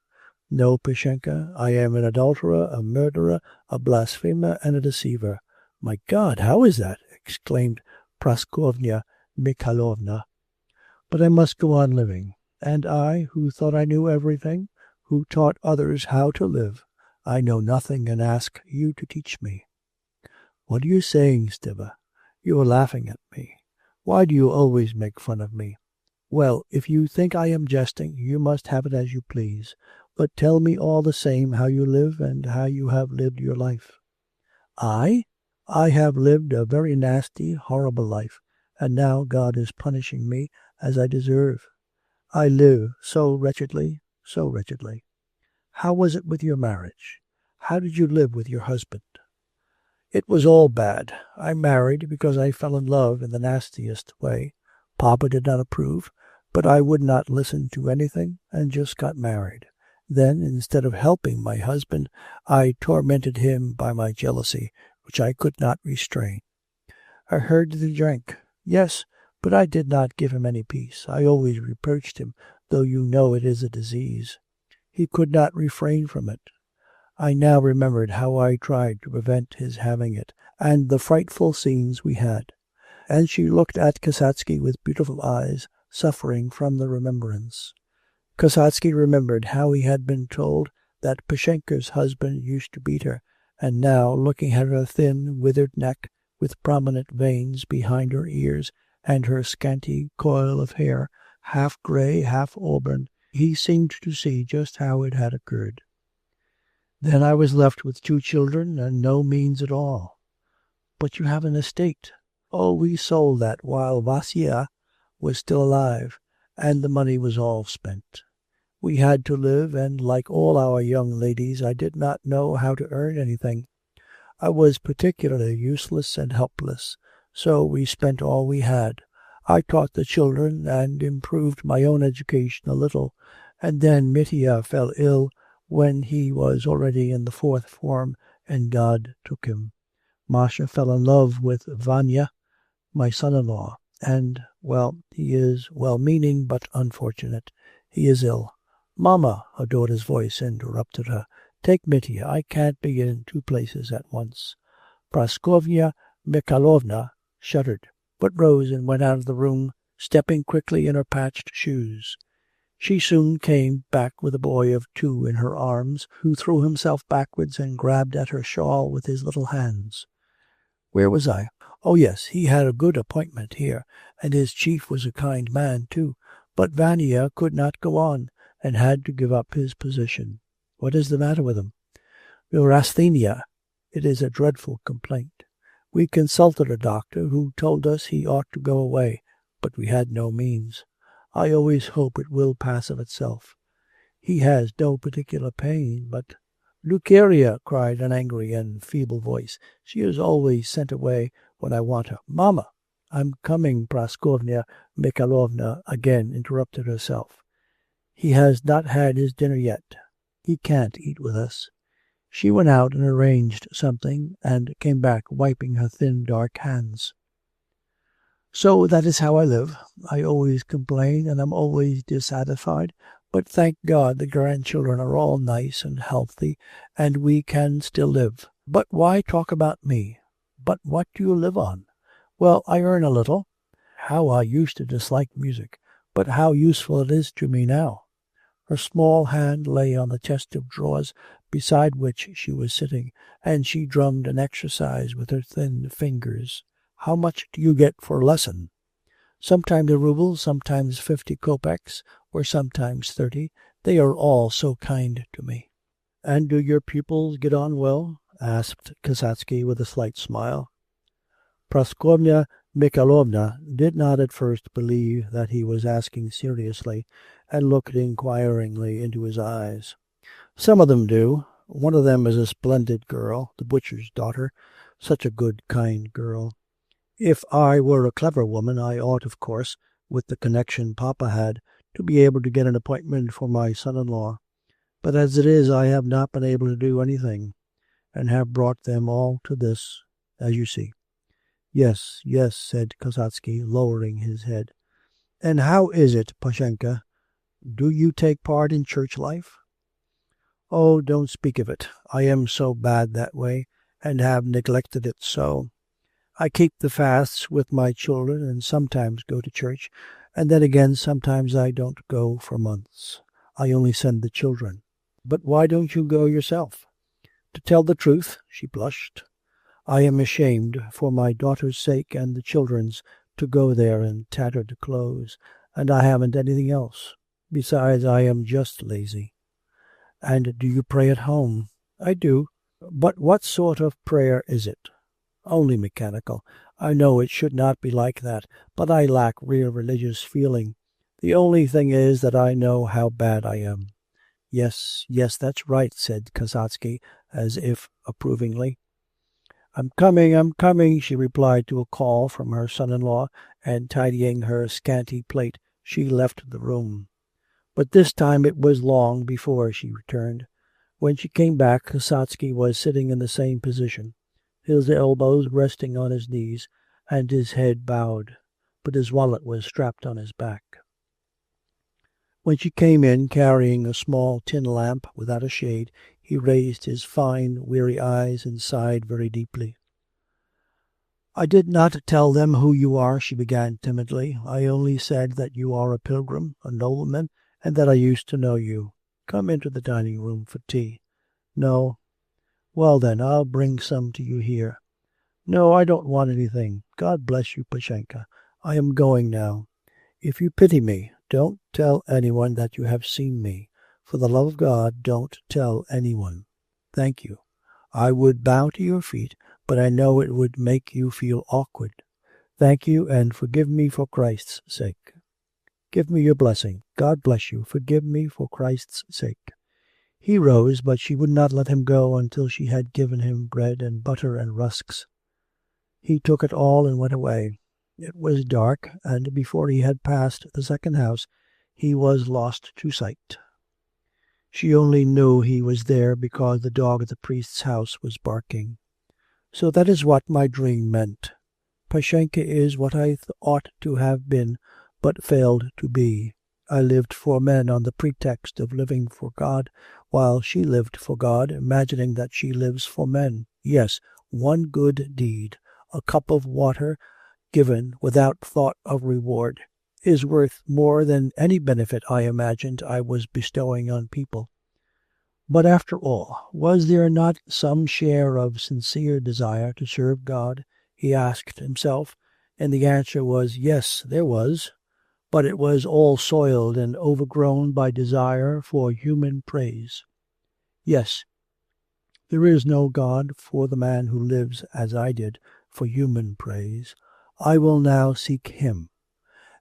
"No, Pashenka, I am an adulterer, a murderer, a blasphemer, and a deceiver." "My God, how is that?" exclaimed Praskovya Mikhailovna. "But I must go on living. And I, who thought I knew everything, who taught others how to live, I know nothing and ask you to teach me." "What are you saying, Stiva? You are laughing at me. Why do you always make fun of me?" "Well, if you think I am jesting, you must have it as you please. But tell me all the same how you live and how you have lived your life." "I have lived a very nasty, horrible life, and now God is punishing me as I deserve. I live so wretchedly, so wretchedly." "How was it with your marriage? How did you live with your husband?" "It was all bad. I married because I fell in love in the nastiest way. Papa did not approve, but I would not listen to anything and just got married. Then, instead of helping my husband, I tormented him by my jealousy, which I could not restrain. I heard that he drank. Yes, but I did not give him any peace. I always reproached him, though you know it is a disease. He could not refrain from it. I now remembered how I tried to prevent his having it, and the frightful scenes we had." And she looked at Kasatsky with beautiful eyes, suffering from the remembrance. Kasatsky remembered how he had been told that Pashenka's husband used to beat her, and now, looking at her thin, withered neck, with prominent veins behind her ears, and her scanty coil of hair, half grey, half auburn, he seemed to see just how it had occurred. "Then I was left with 2 children and no means at all." "But you have an estate." "Oh, we sold that while Vasya was still alive, and the money was all spent. We had to live, and like all our young ladies I did not know how to earn anything. I was particularly useless and helpless, so we spent all we had. I taught the children and improved my own education a little, and then Mitya fell ill when he was already in the fourth form, and God took him. Masha fell in love with Vanya, my son-in-law, and, well, he is well-meaning but unfortunate. He is ill. "Mamma," her daughter's voice interrupted her, "take Mitya. I can't be in two places at once." Praskovya Mikhailovna shuddered, but rose and went out of the room, stepping quickly in her patched shoes. She soon came back with a boy of 2 in her arms, who threw himself backwards and grabbed at her shawl with his little hands. Where was I? Oh yes, he had a good appointment here, and his chief was a kind man too, but Vanya could not go on, and had to give up his position. What is the matter with him? Neurasthenia. It is a dreadful complaint. We consulted a doctor who told us he ought to go away, but we had no means. I always hope it will pass of itself. He has no particular pain, but... "Lukerya!" cried an angry and feeble voice. "She is always sent away when I want her." "Mamma!" "I'm coming," Praskovya Mikhailovna again interrupted herself. "He has not had his dinner yet. He can't eat with us." She went out and arranged something, and came back wiping her thin dark hands. "So that is how I live. I always complain and am always dissatisfied, but thank God the grandchildren are all nice and healthy, and we can still live. But why talk about me? But what do you live on?" "Well, I earn a little. How I used to dislike music, but how useful it is to me now." Her small hand lay on the chest of drawers beside which she was sitting, and she drummed an exercise with her thin fingers. "How much do you get for a lesson?" "Sometimes a rouble, sometimes 50 kopecks, or sometimes 30. They are all so kind to me." "And do your pupils get on well?" asked Kasatsky with a slight smile. Praskovya Mikhailovna did not at first believe that he was asking seriously, and looked inquiringly into his eyes. "Some of them do. One of them is a splendid girl, the butcher's daughter. Such a good, kind girl. If I were a clever woman I ought, of course, with the connection Papa had, to be able to get an appointment for my son-in-law. But as it is I have not been able to do anything, and have brought them all to this, as you see." "Yes, yes," said Kasatsky, lowering his head. "And how is it, Pashenka? Do you take part in church life?" "Oh, don't speak of it. I am so bad that way, and have neglected it so. I keep the fasts with my children, and sometimes go to church, and then again sometimes I don't go for months. I only send the children." "But why don't you go yourself?" "To tell the truth," she blushed, "I am ashamed, for my daughter's sake and the children's, to go there in tattered clothes, and I haven't anything else. Besides, I am just lazy." "And do you pray at home?" "I do. But what sort of prayer is it?" "Only mechanical. I know it should not be like that, but I lack real religious feeling. The only thing is that I know how bad I am." "Yes, yes, that's right," said Kasatsky, as if approvingly. I'm coming," she replied to a call from her son-in-law, and tidying her scanty plate, she left the room. But this time it was long before she returned. When she came back, Kasatsky was sitting in the same position, his elbows resting on his knees, and his head bowed, but his wallet was strapped on his back. When she came in, carrying a small tin lamp without a shade, he raised his fine, weary eyes and sighed very deeply. "I did not tell them who you are," she began timidly. "I only said that you are a pilgrim, a nobleman, and that I used to know you. Come into the dining room for tea." "No." "Well then, I'll bring some to you here." "No, I don't want anything. God bless you, Pashenka. I am going now. If you pity me, don't tell anyone that you have seen me. For the love of God, don't tell anyone." "Thank you. I would bow to your feet, but I know it would make you feel awkward. Thank you, and forgive me for Christ's sake." Give me your blessing. God bless you. Forgive me for Christ's sake." He rose, but she would not let him go until she had given him bread and butter and rusks. He took it all and went away. It was dark, and before he had passed the second house he was lost to sight. She only knew he was there because the dog at the priest's house was barking. So that is what my dream meant. Pashenka is what I ought to have been, but failed to be. I lived for men on the pretext of living for God, while she lived for God, imagining that she lives for men. Yes, one good deed, a cup of water given without thought of reward, is worth more than any benefit I imagined I was bestowing on people. But after all, was there not some share of sincere desire to serve God? He asked himself, and the answer was yes, there was, but it was all soiled and overgrown by desire for human praise. Yes, there is no God for the man who lives, as I did, for human praise. I will now seek him.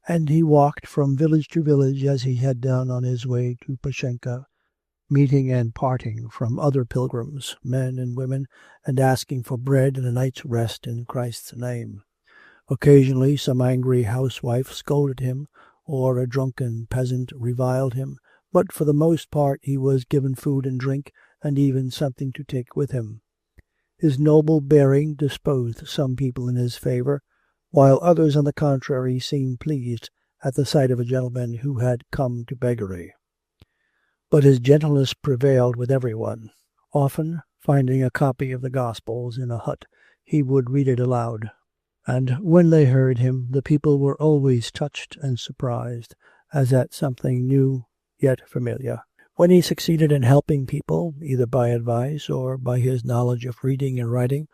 And he walked from village to village as he had done on his way to Pashenka, meeting and parting from other pilgrims, men and women, and asking for bread and a night's rest in Christ's name. Occasionally some angry housewife scolded him, or a drunken peasant reviled him, but for the most part he was given food and drink, and even something to take with him. His noble bearing disposed some people in his favour, while others on the contrary seemed pleased at the sight of a gentleman who had come to beggary. But his gentleness prevailed with everyone. Often, finding a copy of the Gospels in a hut, he would read it aloud. And when they heard him, the people were always touched and surprised, as at something new yet familiar. When he succeeded in helping people, either by advice or by his knowledge of reading and writing,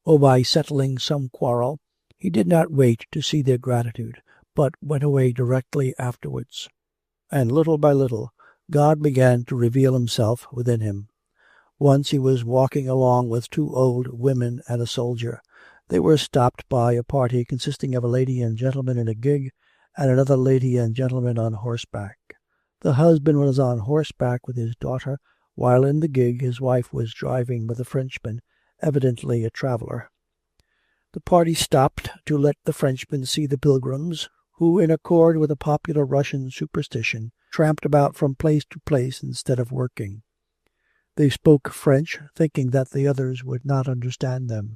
or by settling some quarrel, he did not wait to see their gratitude, but went away directly afterwards. And little by little, God began to reveal himself within him. Once he was walking along with 2 old women and a soldier. They were stopped by a party consisting of a lady and gentleman in a gig, and another lady and gentleman on horseback. The husband was on horseback with his daughter, while in the gig his wife was driving with a Frenchman, evidently a traveller. The party stopped to let the Frenchman see the pilgrims, who, in accord with a popular Russian superstition, tramped about from place to place instead of working. They spoke French, thinking that the others would not understand them.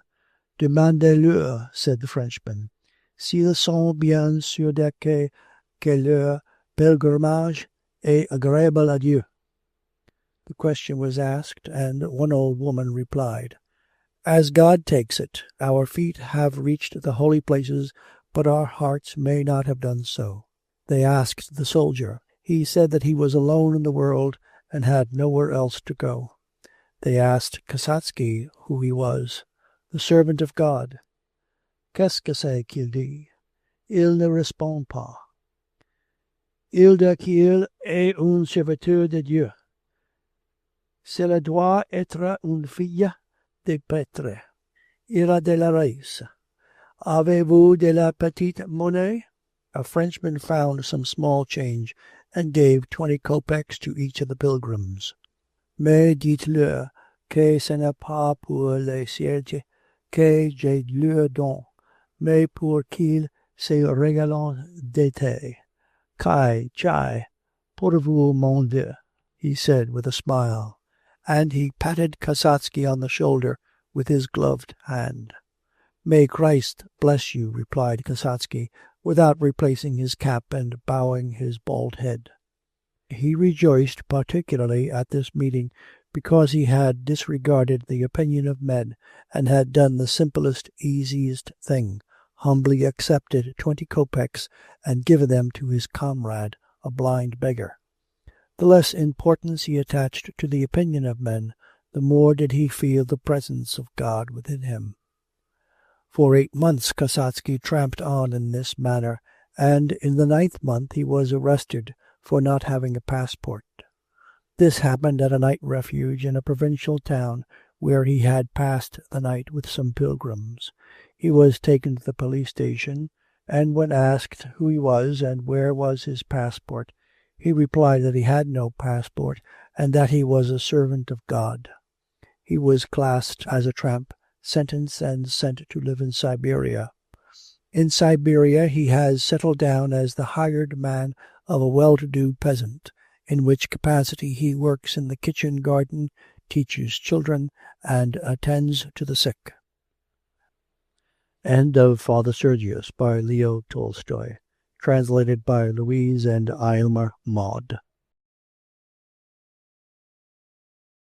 "Demandez-leur," said the Frenchman, "s'ils sont bien sûrs que leur pèlerinage est agréable à Dieu." The question was asked, and one old woman replied, "As God takes it, our feet have reached the holy places, but our hearts may not have done so." They asked the soldier. He said that he was alone in the world and had nowhere else to go. They asked Kasatsky who he was. "The servant of God." "Qu'est-ce que c'est qu'il dit?" "Il ne répond pas." "Il dit qu'il est un serviteur de Dieu. Cela doit être une fille de prêtre. Il a de la race. Avez-vous de la petite monnaie?" A Frenchman found some small change and gave 20 kopecks to each of the pilgrims. "Mais dites-leur que ce n'est pas pour les cierges que je leur donne, mais pour qu'ils se régalent d'été. Kai, chai, pour vous, mon vieux," he said with a smile, and he patted Kasatsky on the shoulder with his gloved hand. "May Christ bless you," replied Kasatsky, without replacing his cap and bowing his bald head. He rejoiced particularly at this meeting because he had disregarded the opinion of men and had done the simplest, easiest thing, humbly accepted 20 kopecks and given them to his comrade, a blind beggar. The less importance he attached to the opinion of men, the more did he feel the presence of God within him. For 8 months Kasatsky tramped on in this manner, and in the 9th month he was arrested for not having a passport. This happened at a night refuge in a provincial town where he had passed the night with some pilgrims. He was taken to the police station, and when asked who he was and where was his passport, he replied that he had no passport and that he was a servant of God. He was classed as a tramp, sentenced and sent to live in Siberia. In Siberia he has settled down as the hired man of a well-to-do peasant, in which capacity he works in the kitchen garden, teaches children, and attends to the sick. End of Father Sergius by Leo Tolstoy. Translated by Louise and Aylmer Maude.